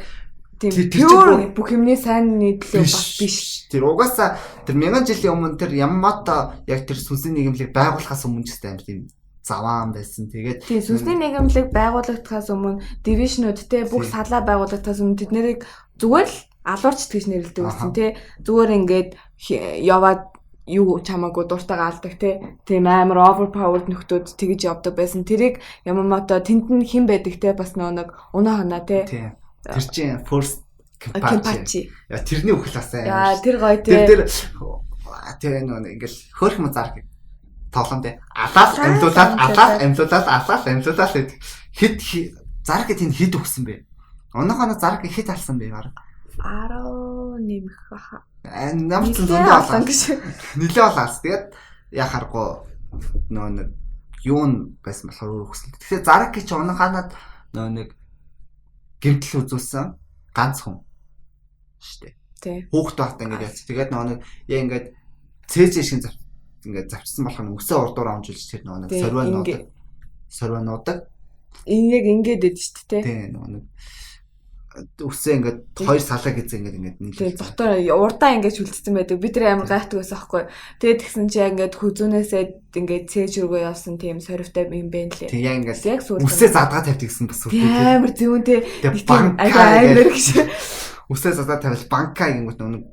тийм бүх юмний сайн нийтлүү бас биш. Тэр угаасаа тэр 1000 жилийн өмнө тэр Ямамото яг тэр сүнсний нийгэмлэг байгуулахаас өмнө ч гэсэн тийм заваан байсан. Тэгээд тийм сүнсний нийгэмлэг байгуулагдахаас өмнө дивишнүүд те бүх салаа байгуулагдахаас өмнө тэд нэрийг зүгээр л алуурч гэж нэрлэдэг байсан те. Зүгээр ингээд яваад юу чамаагүй дуртайгаа алдаг те. Тийм амар overpowered нөхдүүд тэгж явдаг байсан. Тэрийг Ямамото тэнд нь хэн байдаг те бас нэг унаа ханаа те. Тэр чинь first Kenpachi. Яа тэрний үхлаасаа. Яа тэр гоё те. Тэр нэг ингээл хөөх юм зарах тоглоом те. Амлуулаад хит зарах гэд энэ хит өгсөн бэ. Оноохоно зарах хит алсан бэ баг. 10 нэмэх баха. Намцсан зөндөө алсан гэж. Нилээ болоос. Тэгээд яхахгүй нөө нэг юу н байсан болохоор өгсөн. Тэгэхээр зарах гэж оноохонод нөө нэг гэмтэл үзүүлсэн ганц хүн штэ. Тий. Хүүхд байхдаа ингэж яц. Тэгээд нэг яа ингээд цээжээ шиг ингээд завчсан болох нь өсөө урдуур амжуулж тэр нэг сорвоо нуудаг. Энэ яг ингээд эд штэ тий. Тий нэг өсөө ингээд хоёр салаа гэсэн ингээд нийлээ. Тий дотор урдаа ингээд шүлдсэн байдаг. Би тэр амар гайхдаг байсан аахгүй. Тэгээд тэгсэн чи яг ингээд хүзүүнээсээ ингээд цээж рүүгээ явсан тийм сорвтой юм байна лээ. Тий яа ингээд өсөө задгаа тавьдаг гэсэн бас үгүй. Амар зүүн тий. Амар гэж. Өсөө задгаа тавил банка гингүүт нэг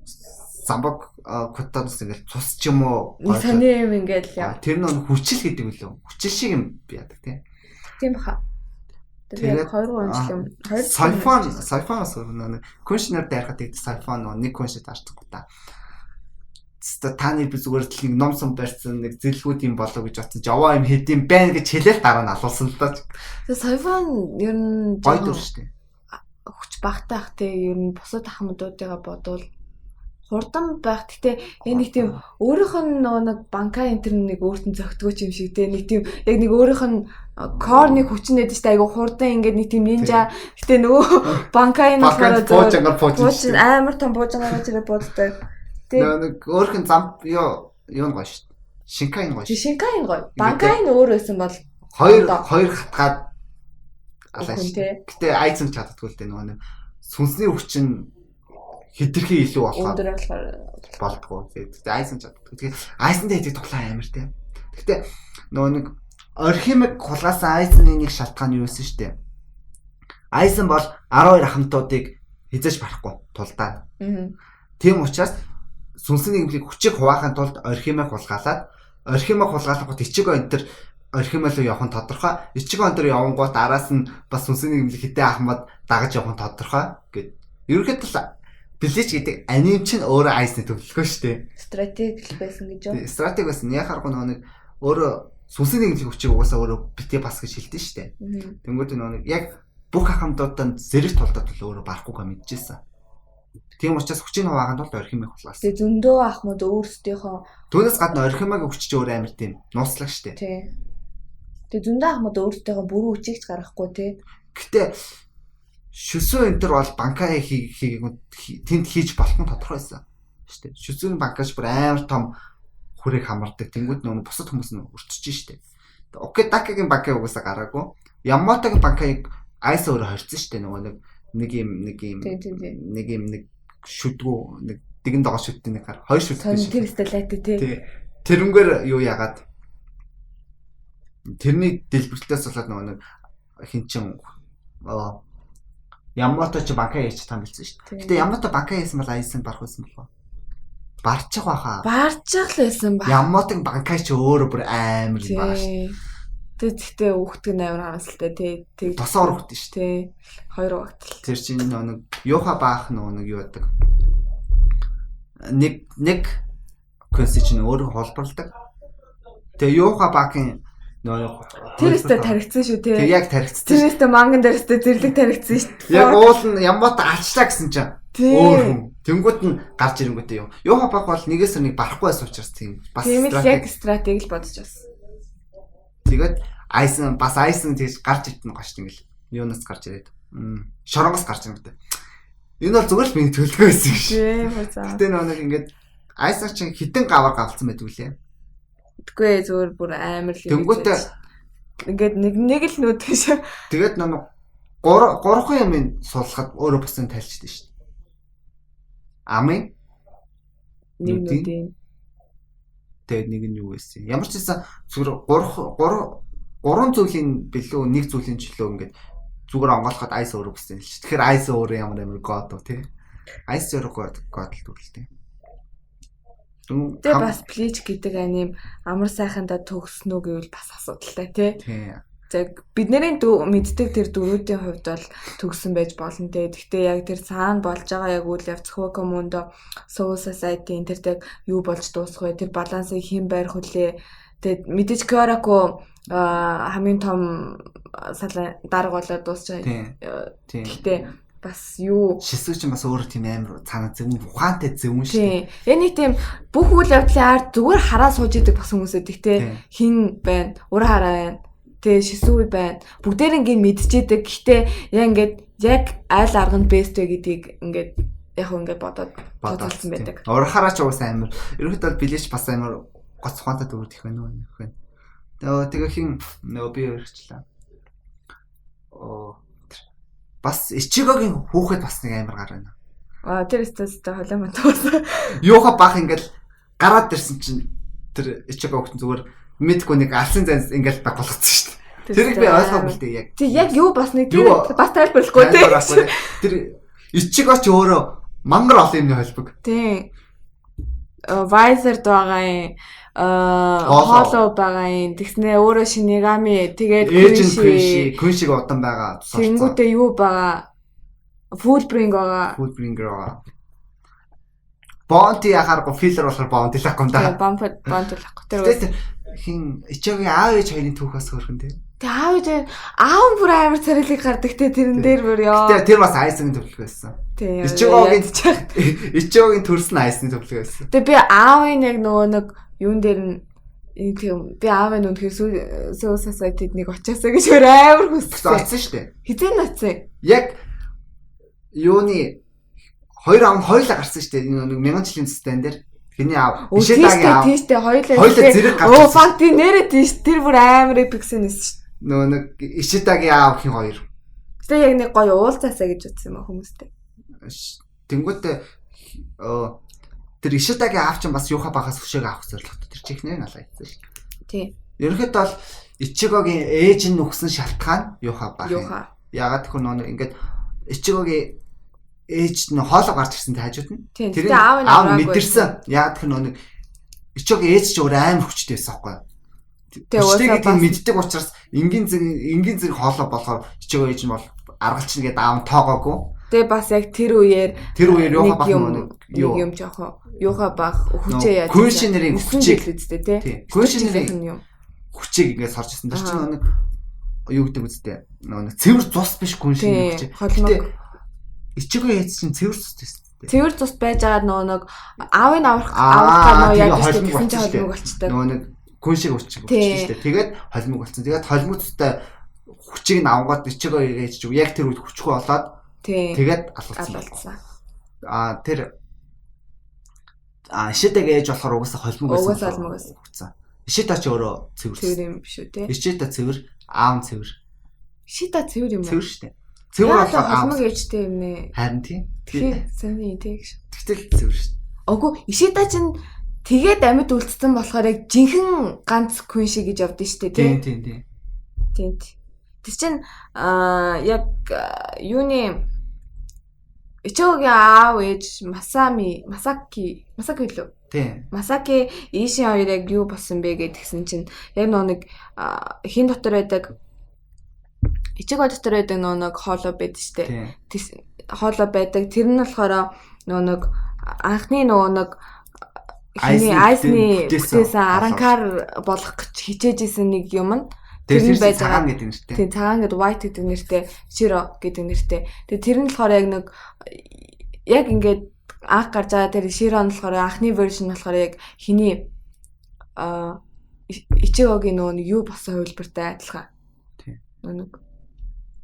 самбог кутадс ингээд цус ч юм уу сони юм ингээд яа. Тэр нэг хүчил гэдэг үлээ. Хүчил шиг юм яадаг тий. Тийм баха. Тэгээд 2 жил юм. Сайфон нэг күншнэр дайрахад гэдэг сайфон нэг күншэд арчихгүй та. Таны би зүгээр л нэг номсон барьсан нэг зэлгүүд юм болоо гэж бодсон. Жаваа юм хэд юм байна гэж хэлээл дараа нь алуулсан л даа. Сайфон ер нь гоё дүр штэ. Хүч багтаа ах те ер нь бусад ахмадуудыгаа бодвол хурдан байх. Гэтэ энэ нэг тийм өөрийнх нь нэг банка энтер нэг өөртөө зөгтгөөч юм шиг те нэг тийм яг нэг өөрийнх нь кор нэг хүчин нэдэж штэ айгу хурдан ингээд нэг тийм нинжа. Гэтэ нөгөө банкын болохоор бууж амар том буужангаар зэрэг бууддаг. Нэг өөрийнх нь зам юу гоё штэ. Шинкайн гоё. Шинкайн гоё. Банкын өөрөөсөн бол хоёр хатгаад алааш. Гэтэ айцсан чаддгүй л дээ нөгөө сүнсний хүчин хэтэрхий илүү болохоор болдгоо. Тэгээд айсан чаддаг. Тэгээд айсантай хэдэг тоглоо амар те. Гэхдээ нөгөө нэг орхимик хулгасан айсны нэг шалтгаан юу вэ штэ. Айсан бол 12 ахмадуудыг хизээж барахгүй тулдаа. Тийм учраас сүнсний нийгмийг хүчийг хуваахын тулд орхимик хулгаалаад орхимик хулгаалахад Ичиго энтер орхимик руу явах нь тодорхой. Ичиго энтер явангууд араас нь бас сүнсний нийгмийг хитэ ахмад дагаж явах нь тодорхой гэд. Ерөнхийдөө Блич гэдэг аним чинь өөрөө айсны төвлөгөө шүү дээ. Стратеги байсан гэж юу? Стратеги байсан. Яхааргүй нэг өөрөө сүнсний нийгмийн хүчийг угаасаа өөрөө битээ бас гэж хэлдэг шүү дээ. Тэнгүүт нэг яг бүх ахмадуудад зэрэг тулдаад л өөрөө барахгүйгээ мэдчихсэн. Тийм учраас хүчийг хаваагаад бол орхимыг хулгаас. Тэгээ зөндөө ахмад өөрсдийнхөө түүнээс гадна орхимыг хүчиж өөр амар тийм нууцлаг шүү дээ. Тий. Тэгээ зөндөө ахмад өөртөө бүрэн хүчийг ч гаргахгүй тий. Гэтэ шүсүү энэ төр бол банкаа тэнд хийж болох нь тодорхой байсан шүү дээ. Шүсүүний банкаж бүр амар том хүрээг хамардаг. Тэнгүүд нөө бусад хүмүүс нь өрчөж штэ. Окей, Дакигийн банкаа угаасаа гараагүй. Яматагийн банкыг айс өөрөө хорьсон штэ. Нөгөө нэг юм шүдгүү нэг дэгэн догоо шүдтэй нэг гар хоёр шүдтэй шүү. Тэр стелайт тий. Тэрнгээр юу яагаад тэрний дэлбэртээс болоод нөгөө нэг хинчин Ямато ч банкаа хийж там билсэн шүү дээ. Гэтэ Ямато банкаа хийсэн бол айсан барах байсан болов. Барчих байхаа. Барчих л байсан ба. Яматын банкаа ч өөрөө бүр амар юм байна шүү. Тэгтээ өөхтг амар харамсалтай тий. Тосоор өгдөн шүү. Тий. Хоёр өгтөл. Тэр чинь нэг юуха баах нэг юу яадаг. Нэг конси чинь өөрөө холборлдог. Тэгээ юуха баахийн тэрээсээ таригдсан шүү тий. Тэг яг таригдсан. Тэрээсээ манган дээрээ зэрлэг таригдсан шүү. Яг уул нь Ямато алчлаа гэсэн чинь өөр хүн. Тэнгүүд нь гарч ирэнгүүтээ юу. Юуха баг бол нэгээс нэг барахгүй байсан учраас тийм бас стратеги л бодож бас. Тэгээд айсан тэгж гарч ирдэн гош ингээл. Юунаас гарч ирээд. Шоронгоос гарч ирэнгүүтээ. Энэ бол зүгээр л миний төлөвлөгөө байсан гэж. Гэтэ нэг ингээд айсан чинь хитэн гавар гавцсан байдаг үлээ. Тэггүй зүгээр бүр амар л юм. Тэнгүүтээ ингээд нэг л нүүдэх шүү. Тэгээд нэг гурван юм суулгахад өөрөө бусан тайлчдээ шүү. Амын нэг нүдийн. Тэгээд нэг нь юу байсан. Ямар ч байсан зүгээр гурван зүйлийн билүү нэг зүйлийн чөлөө ингээд зүгээр онгоолоход айс өөрөө бусан л шүү. Тэгэхээр айс өөрөө ямар гоод уу тий. Айс өөрөө гоод л дүрлээ. Тэгээ бас плеч гэдэг аним амар сайхандаа төгснөө гэвэл бас асуудалтай тий. За бидний мэддэг тэр дөрүүдийн хувьд бол төгсөн байж болно те. Гэхдээ яг тэр цаана болж байгаа яг үйл явц Хокомондо Soul Society энэ тэр юу болж дуусах вэ? Тэр балансыг хэн байрах вүлээ? Тэгээд мэдээж Кёрако хамгийн том дарга болоод дуусчаа. Гэхдээ бас юу шисэг чинь бас өөр тийм амар цаана зөв ухаантай зөв шүү дээ. Яг нэг тийм бүх үйл явдлын ард зүгээр хараа сууж идэг бас хүмүүсээ тэгтэй хин байна, ур хараа байна. Тэ шисүү байна. Бүгдээр ингээд мэдчихэдэг. Гэхдээ яг айл арганд бэст вэ гэдгийг ингээд яг ингээд бодоод бодсон байдаг. Урахаараа ч уус амар. Ерөнхийдөө бол билеч бас амар гоц ухаантай дөрөв их байна уу. Тэгээ хин нөө би өрчлээ. Бас Ичигогийн хүүхэд бас нэг амар гар байна. Тэр өстөстэй холиомон туусаа. Юуха бах ингээд гараад ирсэн чинь тэр Ичиго хүүхэн зүгээр мэдгүй нэг алсын занс ингээд баг болгоцсон шүү дээ. Тэрийг би ойлгоогүй л дээ яг. Тэг яг юу бас нэг тэр бас тайлбарлахгүй дээ. Тэр Ичиго ч өөрөө мангар олон юмны холбог. Тийм. Вайзерд байгаа юм. Холо байгаа юм. Тэгснээ өөрөө Шинигами тэгээд Күншиг удан байгаа. Тэнгүүтээ юу байгаа? Fullbring байгаа. Бонти яхааргүй филлер болохоор бонти лахгүй даа. Бонти лахгүй. Тэр хин Ичигийн аав ээж хоёрын түүхээс хөрхөн тий. Тэг аав бүр амар царилыг гардаг те тэрэн дээр бүр ёо. Тэг тэр бас айсны төлөв байсан. Ичигийн төрс нь айсны төлөв байсан. Тэг би аавын яг нэг юун дээр тийм би аавын үнэхээр Soul Society-д нэг очиасаа гэж амар хүссэн. Очсон шүү дээ. Хизээ нацсан. Яг юуны хоёр аав хоёулаа гарсан шүү дээ. Нэг 1000 жилийн стен дээр хиний аав Ишидагийн аав. Тийштэй хоёулаа зэрэг гарсан. Оо факт нэрээ тийш тэр бүр амар эпиксэн шүү. Нэг Ишидагийн аав хин хоёр. Гэтэ яг нэг гоё уулзаасаа гэж утсан юм хүмүүстэй. Тэнгүүтээ тэр Ишидагийн аав чинь бас юуха багаас хөшөөг авах зорилготой тэр чихнээ налаа ийцсэн шүү. Тий. Ерөнхийдөө бол Ичигогийн ээж нь нүгсэн шалтгаан юуха баг. Ягаад гэвэл нөө ингээд Ичигогийн ээж нь хоолоо гарч ирсэн хажууд нь. Тэр аав мэдэрсэн. Ягаад гэвэл нөө Ичигогийн ээж ч өөр амар хүчтэй байсан байхгүй юу? Тэгээд тийм мэддэг учраас энгийн зэрэг хоолоо болохоор Ичиго ээж нь бол аргалч нэгээд аав нь тоогоогүй. Тэгээ бас яг тэр үеэр юуха баг юм жоохоо юуха баг хүчээ яаж Күншинэрийн хүчийг үсттэй тий. Күншинэрийн хүчийг ингээд сорж ирсэн. Тэр чинь нэг юу гэдэг үстэй. Нэг цэвэр цус биш Күншинэрийн хүч. Ичиго ээж чинь цэвэр цус байсан. Цэвэр цус байж байгаа нэг аавын аврах нөө яаж гэсэн чинь холбог болчтой. Нэг Күн шиг өччих шүү дээ. Тэгээд холимог болсон. Тэгээд холимогцтой хүчийг нь авгаад ичээгөө ээж чиг яг тэр үед хүчгүй болоод тэгээд алуулсан. Тэр ишэдэг ээж болохоор угаасаа холимог байсан. Ишэта ч өөрөө цэвэр юм биш үү те. Ишэта цэвэр, аав цэвэр. Ишэта цэвэр юм уу? Цэвэр шүү дээ. Цэвэр болохоор холимог ээжтэй юм нэ. Харин тийм. Тэгэхээр сони тэг. Тэгтэл цэвэр шүү дээ. Үгүй ишэта чинь тэгээд амьд үлдсэн болохоор яг жинхэнэ ганц күн шиг гэж явдсан шүү дээ тийм. Тийм. Тэр чинь яг юуны Ичиогийн аав ээж Масаки лөө. Тийм. Масаки Ишин хоёр яг юу болсон бэ гэдгсэн чинь яг нэг хин дотор байдаг Ичиго дотор байдаг нэг хоолой байдаг штэ. Хоолой байдаг. Тэр нь болохоор нэг анхны нэг хиний айсны бүтээсэн аранкар болох гэж хичээжсэн нэг юм нь тэр нь байж байгаа гэдэг нэртэй. Тийм цагаан гэдэг white гэдэг нэртэй, Shiro гэдэг нэртэй. Тэгээ тэр нь болохоор яг ингээд анх гарч байгаа тэр Shiro нь болохоор анхны version болохоор яг хиний Ichigo-гийн нөгөө юу болсон хувилбартай адилхан. Тийм. Нэг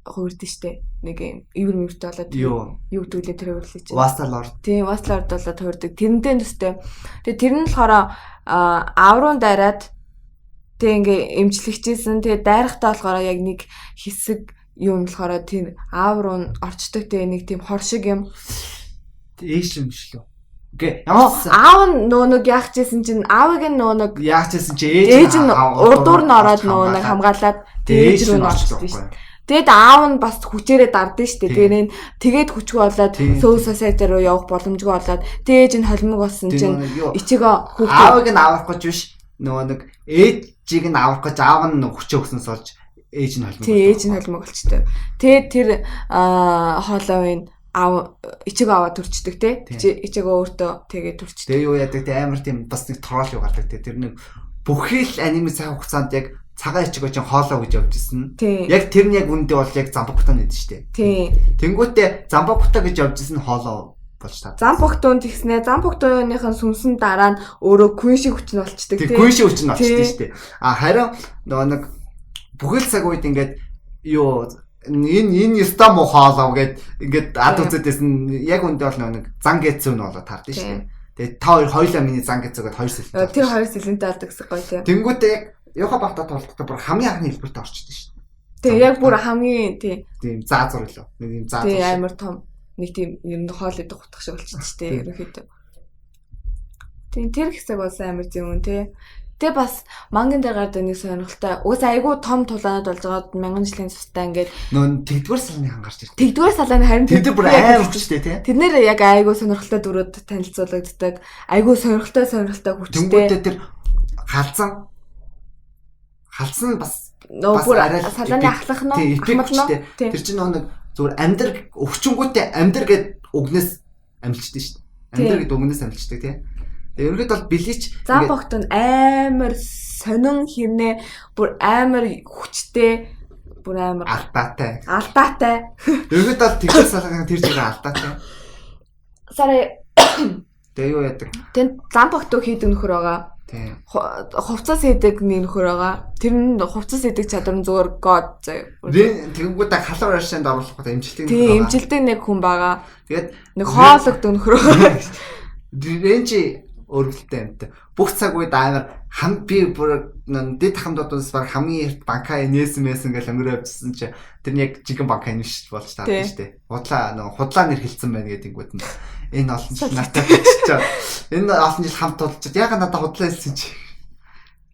хуурд штэ. Нэг ивэр мөвтэй болоод юу гэдүүлээ тэр хувирлаж. Wastalord. Тийм, Wastalord болоод хуурдаг. Тэрнтэй төстэй. Тэгээ тэр нь болохоор аврун дайраад тэг ингээ эмчлэгчээсэн. Тэгээ дайрахтаа болохоор яг нэг хэсэг юм болохоор тэр аав руу орчдөг тэгээ нэг тийм хор шиг юм. Ээш юм шүү лөө. Гэ аав нөө нэг яах гэсэн чинь аавыг нөө нэг яах гэсэн чи ээж нь урдуур нь ороод нөө нэг хамгаалаад ээж рүү нь орчдөг шүү. Тэгэд аав нь бас хүчээрээ дардсан шүү дээ. Тэгээд хүчгүй болоод Soul Society руу явах боломжгүй болоод ээж нь холимог болсон чинь Ичиго хүүхдээ аавыг нь авах гэж биш нөгөө нэг ээжийг нь авах гэж аав нь хүчээ өгснөөс олж ээж нь холимог. Тий, ээж нь холимог болчтой. Тэгээд тэр хоолойн аав Ичиго аваа төрчдөг те. Ичиго өөртөө тэгээд төрчдөг. Тэгээ юу яадаг те амар тийм бас нэг трол юу гардаг те. Тэр нэг бүхий л аниме цаг хугацаанд яг цагаан Ичиго чинь хоолоо гэж явж ирсэн. Яг тэр нь яг үндэ бол яг Замбакута нэдэж штэ. Тий. Тэнгүүтээ Замбакута гэж явж ирсэн хоолоо болж таа. Замбактунд тэгснэ. Замбактууныхын сүнсэн дараа нь өөрөө күн шиг хүч нь болчдөг тий. Күн шиг хүч нь болчдөг штэ. Харин нөгөө нэг бүхэл цаг үед ингээд юу энэ ёстой муу хоолоо гэд ингээд ад үзэдсэн яг үндэ бол нэг зан гэцүү нь болоод таардаг штэ. Тэгээ та хоёулаа миний зан гэцүү гэд хоёр сэлэнтэй. Тэр хоёр сэлэнтэй алдаг гэсэн гоё тий. Тэнгүүтээ яг Яха Бата толдохтой бүр хамгийн анхны хэлбэрт орчдөг шүү дээ. Тэгээ яг бүр хамгийн тийм заазур лөө. Нэг юм заазур. Тэгээ амар том нэг тийм ер нь хоол идэх утгах шиг болчихсон шүү дээ. Ерөнхийдөө. Тийм тэр хэсэг болсон амар зөвөн тий. Тэгээ бас манган дээр гардаг нэг сонирхолтой. Уус айгүй том тулаанууд болж байгаа 1000 жилийн цустай ингээд нөө тэгдүгээр салны хан гарч ирдэг. Тэгдүгээр салааны харин тэр бүр амар хүчтэй тий. Тэр нэр яг айгүй сонирхолтой дүрүүд танилцуулагддаг. Айгүй сонирхолтой хүчтэй. Тэнгүүтээ тэр халсан бас бүр салааны ахлах нь тэр чинь нэг зүгээр амьдар өвчнгүүтээ амьдар гэд үгнээс амилчдаг шүү дээ. Амьдар гэд үгнээс амилчдаг тий. Ерөнхийд бол билич Замбактун амар сонин хийнэ бүр амар хүчтэй бүр амар алдаатай. Ерөнхийд бол тэгээс салган тэр зэрэг алдаатай. Сарай тэгээ юу яадаг? Тэн Замбактуу хийдэг нөхөр байгаа. Хувцас хийдэг нэг нөхөр байгаа. Тэр нь хувцас хийдэг чадвар нь зүгээр god заяа. Тэгэнгүүтээ халуун аршинд оруулах гэдэг эмчилдэг нөхөр байгаа. Тийм эмчилдэг нэг хүн байгаа. Тэгээд нэг хоологд нөхөр байгаа. Ренжи өргөлтэй амт. Бүх цаг үед амар би бүр дэд хамтуудаас баг хамгийн эрт банкаа нээсэн гэж өнгөрөө явжсэн чи тэр нь яг жинхэнэ банкаа нээш болж таардаг шүү дээ. Худлаа нэр хэлсэн байна гэдэггүүд нь энэ олон жил надад биччихээ. Энэ олон жил хамт тулчаад яг надад худлаа хэлсэн чи.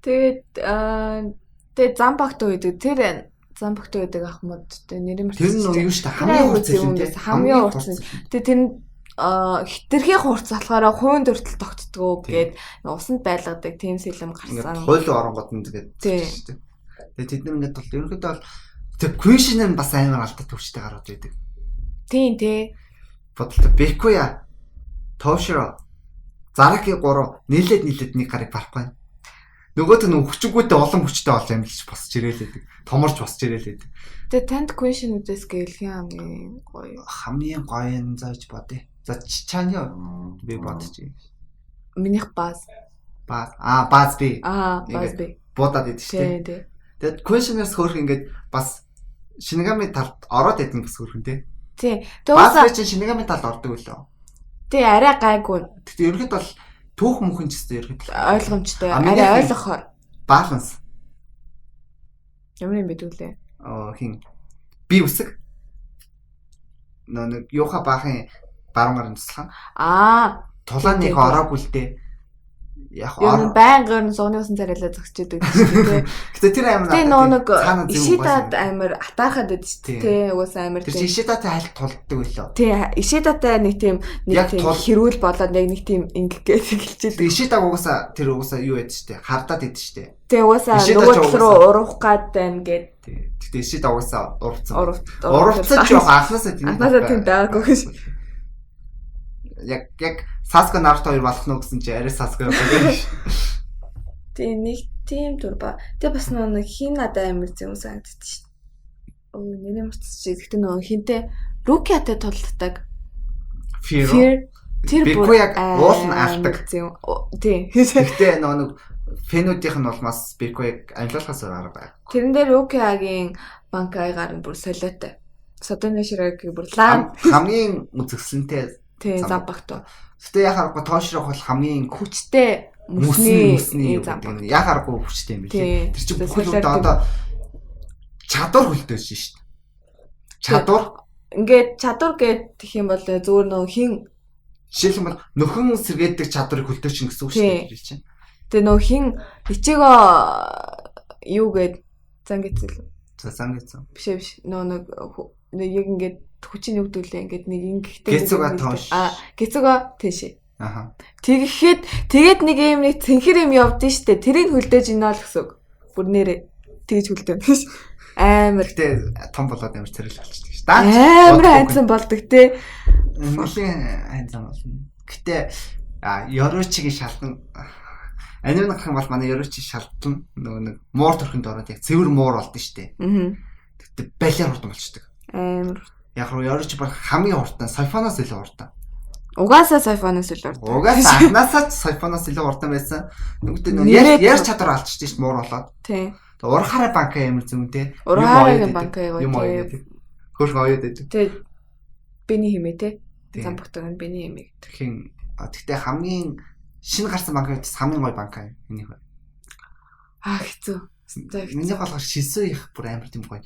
Тэгээд Замбактуу гэдэг тэр Замбактуу гэдэг ахмад нэрийн тэр нь юу шүү дээ хамгийн хурц хэлсэн хамгийн хурц. Тэгээд тэр хитрхи хурц болохоор хувийн төртөл тогтдгоо гэд усанд байлгадаг тийм сэлэм гарсан. Хууль оронгод нь тэгээд шүү дээ. Тэгээд тэд нар ингээд бол ерөнхийдөө бол тэг квишнэр бас амар алдаа төвчтэй гараад байдаг. Тийм тий. Бодлоо Бекуя Тоширо Зараки 3 нийлээд нэг гарыг барахгүй. Нөгөөт нь хүчгүүтээ олон хүчтэй болж амжилж босч ирээлээдэг. Томорч босч ирээлээдэг. Тэгээд танд квишнүүдээс гэлхэн хамгийн гоё. Хамгийн гоё нь зааж бодъё. За чааны би бодчих. Минийх баз. Базби. Базби. Буудаад идэв шүү дээ. Тэгээд questioners хөөх ингээд бас Шинигами талд ороод идэв бас хөрхөн тий. Тий. Базби чинь Шинигами талд ордог үлээ. Тий, арай гайгүй. Тэгтээ ерөөд бол түүх мөнхөн ч гэсэн ерөөд ойлгомжтой. Арай ойлгохоор. Баланс. Ямар юм бэ дүүлээ? Хин би үсэг. Нэг юуха баахан баруунгаар нь туслах. Тулааныг ороогүй л дээ. Яг ороо байнгын сууны усан царайлаа зогсчихэд байдаг шүү дээ. Гэтэ тэр амар тий нэг Ишидад амар атаахад байдаг шүү дээ. Уусаа амар тий. Тэр Ишидатай хальт тулддаг байлоо. Тий, Ишидатай нэг тийм хэрүүл болоод нэг тийм ингэх гэж хэлчихсэн. Ишидаг уусаа тэр уусаа юу яд шүү дээ. Хардаад идэв шүү дээ. Тий, уусаа нөгөө тал руу урах гад байна гэд. Гэтэ Ишидаг уусаа урвцсан. Урвцсан ч яг анхнаасаа тийм даагүй шүү. Яг Саско Наруто хоёр болох нь гэсэн чи арай Саско явах. Тэ нэг тийм дурба. Тэ бас нэг хин надад амир зэм санагдчих шээ. Нэрээ мартчих. Гэхдээ нөгөө хинтээ Рукиатай тулддаг. Fear. Тэр бүр яг уул нь алдаг. Тий. Гэхдээ нөгөө фенүүдийнх нь бол бас Бикуяг амжилуулахаас арга байна. Тэрэн дээр Рукиагийн банкайгаар нь бүр солиотой. Содоны шираагийн бүр лам хамгийн үзэсгэлэнтэй зам багтуу. Гэтэ яхаарахгүй тоошрох бол хамгийн хүчтэй мөсний зам баг. Яхаарахгүй хүчтэй юм билээ. Тэр чинь бүхэл одоо чадвар хөлтөөж шít. Чадвар. Ингээд чадвар гэх юм бол зүгээр нөө хин жишээлбэл нөхөн сэргээдэг чадварыг хөлтөөч гэсэн үг шүү дээ чинь. Тэгээ нөө хин ичээгөө юу гээд зангицэл. Зангицсан. Биш. Нөө нэг яг ингээд хүчний өвдөлөө ингээд нэг ингэхтэй гэцүга тоош. Гэцүга тийш. Тэгэхэд тэгээд нэг юм нэг цэнхэр юм явдсан штэ. Тэрийг хөлдөөж ийнэ л гэсэн. Бүр нэрээ тэгж хөлдөөн биш. Амар тэ том болоод амар цэрэл болчихдаг ш. Амар хайнсан болдог те. Нэлийн хайнсан болно. Гэтэ Ёрочигийн шалтан анимын гэх юм бол манай Ёрочи шалтан нөгөө нэг муур төрхөнд ороод яг цэвэр муур болдсон штэ. Гэтэ балиар хурдан болчихдог. Амар яг руу Ёрочи баг хамгийн хурдан Сайфоноос илүү хурдан. Угаасаа Сайфоноос илүү хурдан. Угаасаа анхнаасаа Сайфоноос илүү хурдан байсан. Нүгдээ ярьж чадвар алдчихсан шүү дээ муур болоод. Тий. Урахаараа банка юм зүм те. Урахаараа банка юу те. Хөрх оёд дээ. Тий. Бэний хэмээ те. Зам бутаг нь бэний хэмээ. Тэгхийн тэгтээ хамгийн шинэ гарсан банкаас хамгийн гоё банка юм. Энийг бай. Хэцүү. Миний болгож шисүү их бүр амар тийм гоё.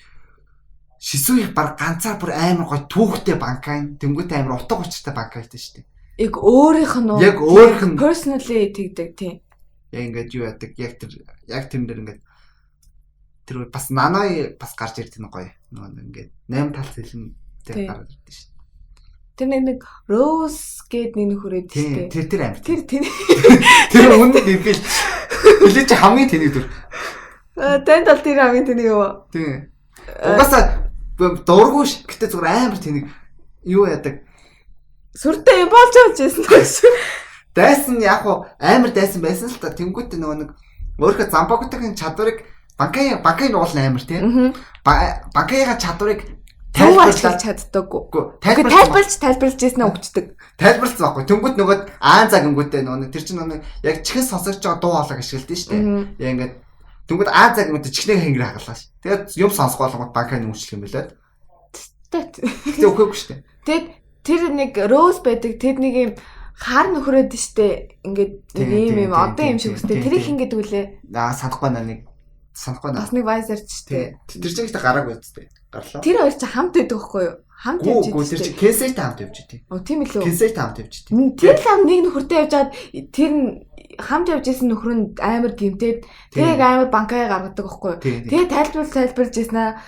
Шисүү их баг ганцаар бүр амар гоё түүхтэй банка юм. Тэнгүүтээ амар утга учиртай банка гэдэг шүү дээ. Яг өөрийнх нь яг өөрийнх нь personally тэгдэг тийм. Яг ингээд юу яадаг яг тэр дээр ингээд тэр бас наной бас гарч ирдэг нь гоё. Нөгөө ингээд 8 тал зэлэн дээр гараад ирдэг шүү дээ. Тэр нэг Rose гээд нэг нөхөрөөд шүү дээ. Тэр амар. Тэр үнэн бил. Билээ чи хамгийн тэнийг дүр. Тэнд бол тэр хамгийн тэнийг юу? Тийм. Угаасаа дургүй ш. Гэтэ зүгээр амар тэнийг юу яадаг. Сүртэй юм болж байжсэн гэсэн. Дайсан яг уу амар дайсан байсан л та. Тэнгүүтээ нөгөө нэг өөрийнхөө замбагтгийн чадварыг банкын уул амар тийм. Банкын чадварыг тайлбарлаж чаддаггүй. Тайлбарлаж ийснэ өгчдөг. Тайлбарлсан байхгүй. Тэнгүүт нөгөө аан загингүүтээ нөгөө тэр чинь нөгөө яг чихэн сонсогч байгаа дуу хоолой ашиглалтай шүү дээ. Яг ингээд тэнгүүт аан загингүүтээ чихнээ хэнгэр хагалаа ш. Тэгээд юм сонсох болгоод банкын үйлчлэх юм билээ. Тэгтээ өгөөгүй шүү дээ. Тэгээд тэр нэг Rose байдаг. Тэр нэг юм хар нөхрөөд штэ. Ингээд нэг юм одоо юм шиг үстэй. Тэрийг хингээд үлээ. Санахгүй нэг. Бас нэг Visor ч штэ. Тэр чинь ихтэй гараагүй үстэй. Гарлаа. Тэр хоёр ч хамт байдаг байхгүй юу? Хамт явж идэв. Тэр чинь Кенсейтэй хамт явж идэв. Тийм илүү. Кенсейтэй хамт явж идэв. Тэр л нэг нөхөртэй явжгаад тэр хамт явж исэн нөхөр нь амар гимтээд тэрийг амар банкаа гаргадаг байхгүй юу? Тэгээ тайлбарлаж ийсэн аа.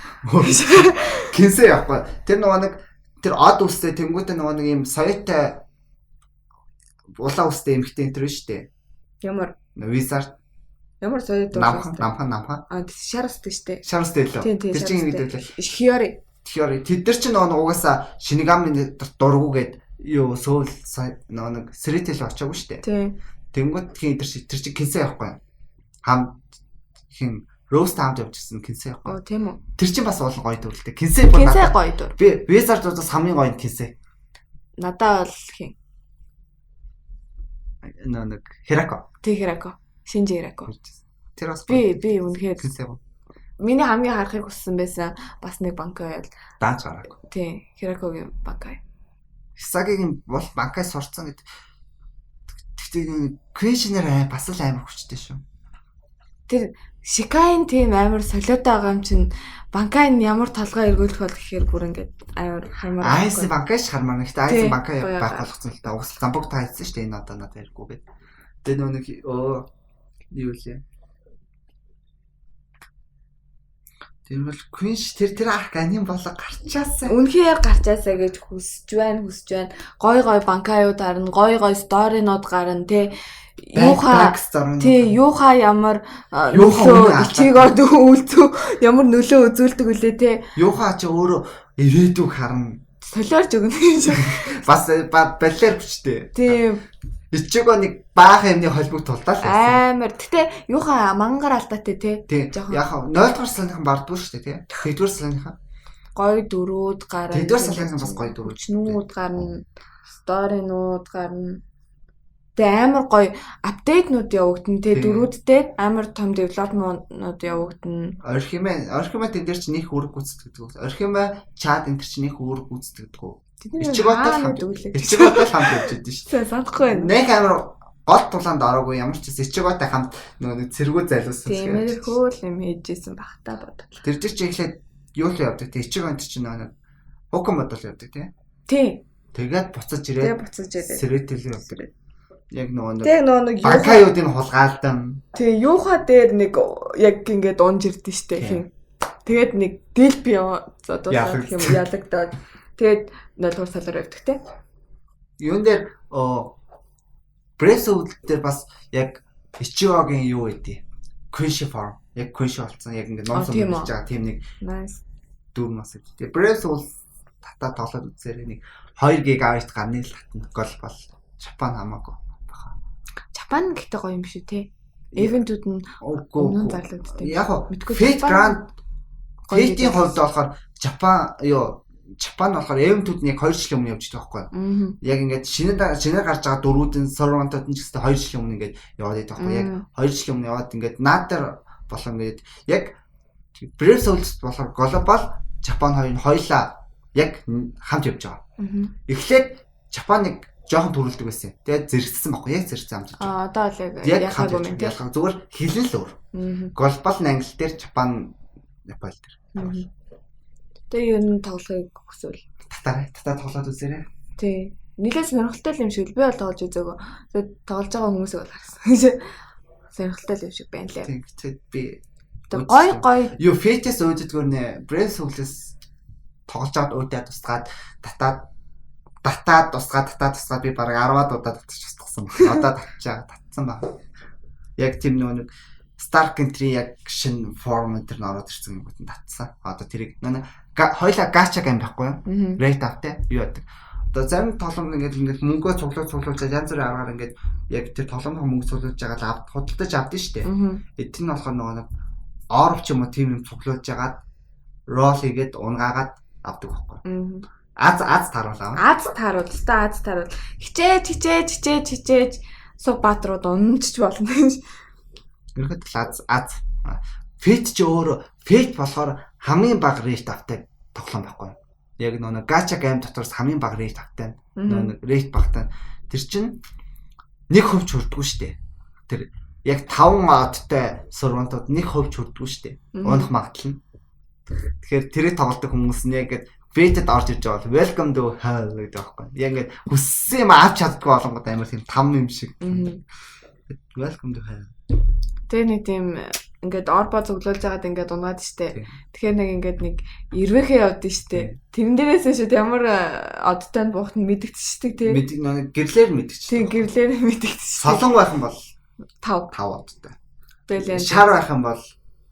Кенсей явахгүй. Тэр нөгөө нэг тэр од үстэй тэнгуүтэй нөгөө нэг юм соёотой улаан үстэй эмхтэй энэ шүү дээ. Ямар? Wizard. Ямар соёотой улаан намхан. Шарсдаг штэ. Шарстай лөө. Тэр чинь ингэдэг лээ. Хиори. Тэд нар чинь нөгөө угаасаа Шинигамын дургуугээд юу сөүл нөгөө нэг Срэтэл очоогүй штэ. Тийм. Тэнгүүд тэр чинь Кенсей явахгүй. Хам хин Rose хамт явчихсан Кенсей явахгүй. Тийм үү. Тэр чинь бас уул гоё дүрлээ. Кенсей бүр надад гоё дүр. Би Wizard-уудаас хамгийн гоё нь Кенсей. Надад бол хин нэг Хирако. Тэг Хирако. Шинжи Рако. Тэр бас Би үнэхээр Кинсэго. миний хамгийн харахыг хүссэн байсан бас нэг банкай байл. Дааж гараа. Тий, Хиракогийн банкай. Хисагигийн бол банкай сурцсан гэдэг. Тэгтээ Квиншнэр бас л амар хүчтэй шүү. Тэр Шикаийн тим амар солиотой байгаа юм чинь банкай нь ямар толгой эргүүлэх бол гэхээр бүр ингээд амар хармаар. Айс банкайш хармаар нэгтэй айс банкай гоё байх болгоцсон л та. Угсал замбуг та хийсэн шүү дээ энэ одоо надад ярихгүй гээд. Тэгээ нэг юу лээ. Тэр бол Queen тэр арк аним болго гарчаасаа. Үнэхээр гарчаасаа гэж хүсэж байна. Гой банкайууд гарна, гой сторинууд гарна те. Юуха ямар ичээгод үйлцүү ямар нөлөө үзүүлдэг үлээ те. Юуха ч өөрөө ирээдүг харна. Солиорж өгнө гэж. Бас балер бичтэй. Тийм. Ичээгоо нэг баахан юмны холбог тулдаа л байсан. Амар. Гэтэ юуха мангар алдаатай те. Яг 0 дугаар салынхан бардгүй шүү дээ тий. 1-р салынхан. Гой дөрүүд гарна. 1-р салынхан бас гой дөрүүд. Нүүд гарна. Сторинууд гарна. Тэгээ амар гоё апдейтнууд явагдана. Тэгээ дөрүүдтэй амар том девелопментнууд явагдана. Орхима тэн дээр ч нөх үүрэг гүйцэтгэдэг. Орхима чат энэ чинь нөх үүрэг гүйцэтгэдэг. Ичиготой хамт явж идэв шүү. Тэгээ санахгүй байна. Нэг амар гол тулаанд ороогүй ямар ч ичиготой хамт нэг цэргүү залуусан. Тийм хөөл юм хийжсэн бах та бод. Тэр дээр чи эхлээд юу л явдаг те ичигонд чинь нэг хукам бодол явдаг те. Тийм. Тэгээд буцаж ирээд сэрэтэл явдаг. Яг нэг банкайуудын хулгаалдан. Тэгээ юуха дээр нэг яг ингээд унж ирдэ штэ хин. Тэгээд нэг дэлби дуусаад юм ялагдаад тэгээд 0-р салаар явдаг те. Юун дээр пресс үүдэл дээр бас яг Ичигогийн юу байдیں۔ Quincy farm. Яг Quincy болсон. Яг ингээд ном сум хийж байгаа тийм нэг nice дүр мас. Тэгээ пресс үүд татаа тоглоод үзээрэй нэг 2 гигабайт гарны л татна гол бол Japan хамаагүй. Japan гэхдээ гоё юм шүү те. Event-үүд нь өмнө зарлагддаг. Яг Fate Grand Fate-ийн хувьд болохоор Japan болохоор event-үүд нь яг 2 жилийн өмнө явж байгаа байхгүй юу? Яг ингээд шинэ гарч байгаа дөрүүдэн Sorrento-д нь ч гэсэн 2 жилийн өмнө ингээд яваад байдаг байхгүй юу? Яг 2 жилийн өмнө яваад ингээд наадаар болон ингээд яг Breath of the Wild болохоор global Japan хоёулаа яг хамт явж байгаа. Эхлээд Japan-ыг жоохон төрүүлдэг байсан. Тэгээд зэрэгцсэн байхгүй яг зэрэгцсэн амжиж байгаа. Одоо л яг хаагүй юм тийм. Зүгээр хэлэн л өөр. Global нь англи дээр Japan Nepal дээр. Тэгээ юу н тоглохыг хүсвэл татаа тоглоод үзээрэй. Тий. Нилээс сонирхолтой юм шиг л би бол тоглож үзээгөө. Тэгээд тоглож байгаа хүмүүсийг бол харсан. Сонирхолтой юм шиг байна лээ. Тэгээд би гой юу Fate-с өөддгөр нэ Breath of the Wild тоглож аваад өөдөө тусгаад татаад тусгаад би бараг 10-аад удаа татчихсан. Одоо татсан баг. Яг тийм нэг Stark Entry яг шин форм энэ нь ороод ирсэн юм гот татсан. Одоо тэрийг хоёлаа гача гам байхгүй юу? Rate автай юу яадаг. Одоо зарим толгом ингээд мөнгөө цуглуулж янз бүрийн аргаар ингээд яг тэр толгомын мөнгө цуглуулж байгаа л худалдаж авдсан шүү дээ. Эд нь болохоор нэг оров ч юм уу тийм юм цуглуулж агаад roll хийгээд унгаагаад авдаг байхгүй юу? Аз таруулаа. Аз таруул. Хичээж суг баатрууд унчиж болно юм шиг. Ерхэд аз. Fate ч өөр Fate болохоор хамгийн бага rate автай тоглоом байхгүй юу? Яг нэг gacha game дотроос хамгийн бага rate автай. Нэг rate багтай. Тэр чинь 1% хүрдэггүй шүү дээ. Тэр яг 5 одтой Sorrento-д 1% хүрдэггүй шүү дээ. Унах магадлал нь. Тэгэхээр тэрийг тоглодог хүмүүс нь яг Fate-д орж ирж байгаа бол welcome to hell гэдэг байхгүй. Яг ингээд хүссэн юм авч чаддгүй болонгод амар тийм там юм шиг. Welcome to hell. Тэгээ нэг тийм ингээд орбо цуглуулж байгаад ингээд унаад штэ. Тэгэхээр нэг ирвэхээ явдсан штэ. Тэрэн дээрээс шүү ямар одтой нь буухт нь мэдэгдчихдэг тий. Нэг гэрлэр мэдэгдчих. Тийм гэрлэр мэдэгдчих. Солон байх юм бол 5 одтой. Шар байх юм бол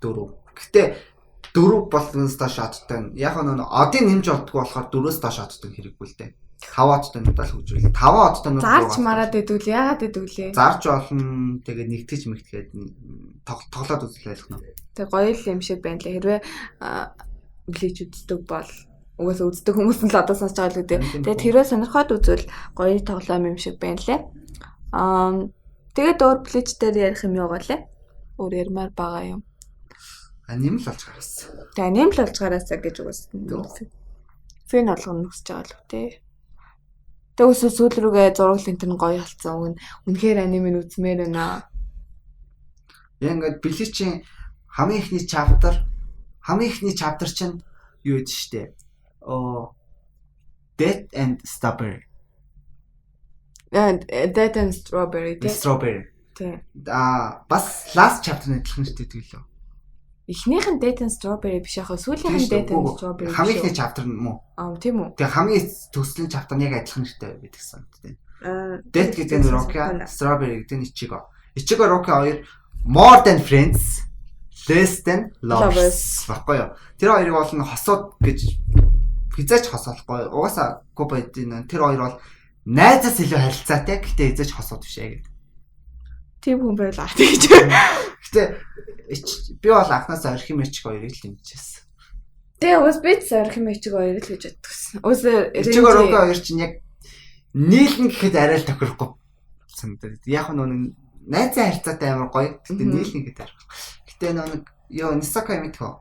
4. Гэтэ 4 болсноос доош одтой. Яг нэг одын нэмж олдгүй болохоор 4-өөс доош одтой хэрэггүй л дээ. 5 одтой нь удаа л хөгжүүлээ. 5 одтой нь зарж мараад идэвэл яагаад идэвлээ? Зарж болно. Тэгээд нэгтгэж мэгтгээд тоглоод үзлээ ойлгоно. Тэг гоё л юм шиг байна лээ. Хэрвээ глич үздэг бол угаасаа үздэг хүмүүс нь л одоо сонсож байгаа л үү. Тэгээд хэрвээ сонирхоод үзвэл гоё тоглоом юм шиг байна лээ. Тэгээд өөр плеч дээр ярих юм яагаа лээ. Өөр ярмаар байгаа юм. Аним л болж гарсан. Тэгээ нэм л болж гараасаа гэж үгүйсэн. Фэн олгоно хүсэж байгаа л үү те. Тэгээс сүүл рүүгээ зураг лентэр нь гоё болсон. Үнэхээр анимын үзмээр байна. Яг ингээд Bleach-ийн хамгийн ихний chapter чинь юу гэдэг штэ. Death and Strawberry. Death and Strawberry те. Strawberry. Тэ. Бас last chapter-ны адилхан штэ тэгэлөө. Эхнийх нь Death and Strawberry биш яхаа сүүлийнх нь Death and Strawberry. Хамгийн ихний chapter нь муу. Тийм үү. Тэгээ хамгийн төслийн chapter нь яг адилхан нэртэй гэдгсэн тийм. Death гэдэг нь Rocky, Strawberry гэдэг нь Ichigo. Ichigo Rocky хоёр more than friends, less than lovers. Баггүй юу? Тэр хоёрыг бол нэг хосууд гэж хизээч хосоолохгүй. Угаасаа Кубайдын тэр хоёр бол найзаас илүү харилцаатай. Гэхдээ хизээч хосууд биш яг. Тийм хүн байлаа тэгж. Гэтэ би бол анхнаас Орхимеч хоёрыг л дэмжижсэн. Тэгээ уус би Орхимеч хоёрыг л гэж боддогсэн. Уус Ichigo Rocky хоёр чинь яг нийлэн гэхэд арай л тохирохгүй санагдаад. Яг нь найзаа харилцаатай амар гоё. Гэтэ нийлэн гэхэд арай. Гэтэ нэг ёо Нисака юм тхөө.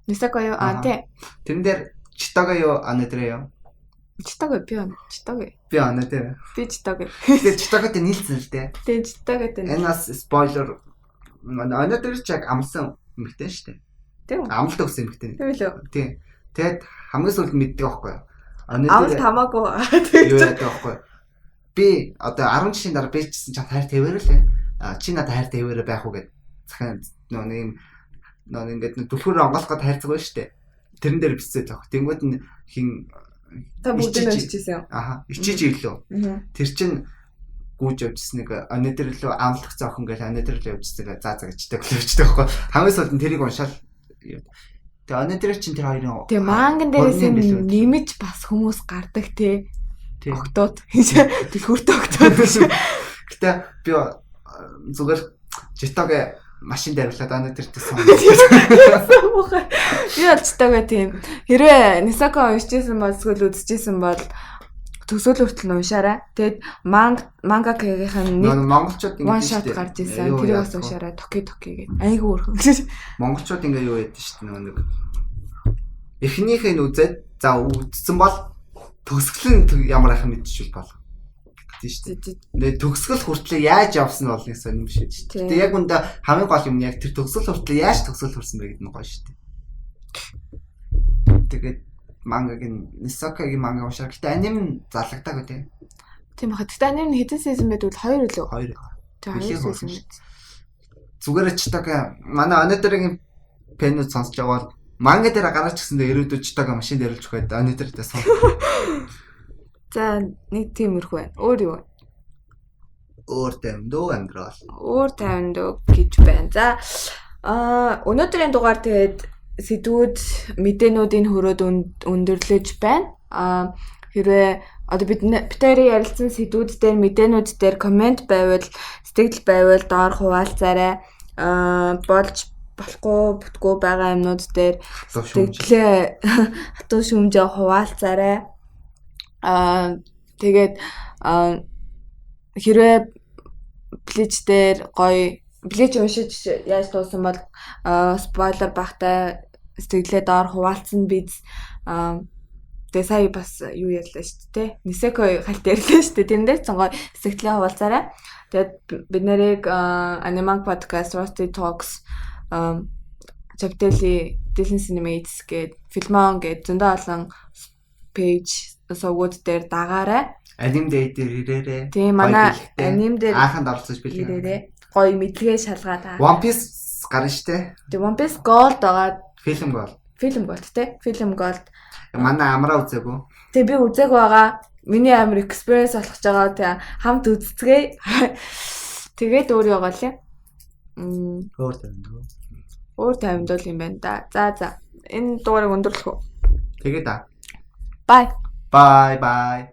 Нисака юу тий. Тэрэн дээр Читага юу анадэрэ юу? Читага би Читага. Би анадэрэ. Би Читага. Тэгээ Читагатай нийлсэн л дээ. Тэгээ Читагатай. Энэс спойлер анадэр ч яг амсан юмхтэй шүү дээ. Тийм үү? Амлалт өгсөн юмхтэй. Тийм үү? Тийм. Тэгэд хамгийн сүүлд мэддэг байхгүй юу? Амлалт хамаагүй. Юу яадаг байхгүй юу? Би одоо 10 жилийн дараа бийчсэн чад хайр тавиараа л. Чи надад хайр тавиараа байх уу гэд захын нэг ингээд түлхүүр онгоолох гээд хайрцаг байна шүү дээ. Тэрэн дээр бичсэн таах. Тэнгүүд нь хин та бүгд нь ичижсэн юм. Ичиж ирлээ. Тэр чин гүйж явжсэн нэг анедэр лөө амлах зоохон гэл анедэр лөө явжсэн. За гэжтэй гэлвчтэй байхгүй. Хамгийн сүүлд нь тэрийг уншаал. Тэгээ анедэр чин тэр хоёрын. Тэгээ манган дээрээс нэмж бас хүмүүс гардаг те. Октод. Түлхүүртэй октод биш. Гэтэ би зүгээр житоге машин дайрлаад анедэртэй сон. Би олцтойгоо тийм. Хэрвээ Нисака уншижсэн бол эсвэл үзчихсэн бол төгсөл хүртэл уншаарай. Тэгэд мангакгийн нэг монголчууд one shot гарч ирсэн. Тэрийг бас уншаарай. Токи гэдэг. Айгу өрхөн. Монголчууд ингээ юу яд шүү дээ нэг. Эхнийхээ нь үзээд за үзсэн бол төгсгөл нь ямар ахын мэдчихвэл бол. Тийм шүү дээ. Төгсгөл хүртэл яаж явсан бол нэг сонирм биш шүү дээ. Яг үндэ хамгийн гол юм яг тэр төгсгөл хүртэл яаж төгсгөл хүрсэн бэ гэдэг нь гоё шүү дээ. Тэгээд мангагийн Нисакагийн манга уншаа. Гэтэ аним залгадаагүй тийм. Тийм баха. Гэтэ аним хэдэн сезон байдгүй 2 үлээ. 2. Тэгээ 2 сезон. Зүгээр Читага манай анедэрийн пенүүд сонсож байгаа бол манга дээр гараач гэсэндээ ирээдүйд Читага машин дээр л чухаад анедэртэй сон. За нэг тиймэрхүү байна. Өөр юу? Өөр таймдөө амьдрал. Өөр таймдөө гэж байна. За өнөөдрийн дугаар тэгээд сэдвүүд мэдээнүүдийн хөрөөд өндөрлөж байна. Хэрвээ одоо бид тэрийн ярилцсан сэдвүүд дээр мэдээнүүд дээр комент байвал сэтгэл байвал доор хуваалцаарай. Болж болохгүй бүтггүй байгаа юмнууд дээр сэтгэлээ хатуу шүмжээ хуваалцаарай. Тэгээд хэрвээ Bleach дээр гоё Bleach уншиж яаж туусан бол спойлер багтай сэтгэлээ доор хуваалцсан биз. Тэгээ сая бас юу ярьлаа шүү дээ. Нисака хальт ярьлаа шүү дээ. Тэн дээр цонгой сэтгэлээ хуваалцаарай. Тэгээд бид нарыг Animang Podcast, Rusty Talks, Chapteli, Disney Cinemates гээд Filmon гээд зөндөө олон пэйж сувгууд дээр дагаарай. Anime Day дээр ирээрээ. Тийм манай anime дээр анханд оролцож билээ. Гоё мэдлэгээ шалгаад. One Piece гарна штэ. Тийм One Piece Gold байгаа. Film Gold те. Film Gold. Манай амраа үзээгүй. Тэгээ би үзээгүй байгаа. Миний амар experience болох гэж байгаа. Тэгээ хамт үзцгээе. Тэгээд өөр ягаа лээ. Өөр таймд бол юм байна да. За. Энэ дугаарыг өндөрлөх үү? Тэгээд Bye. Bye.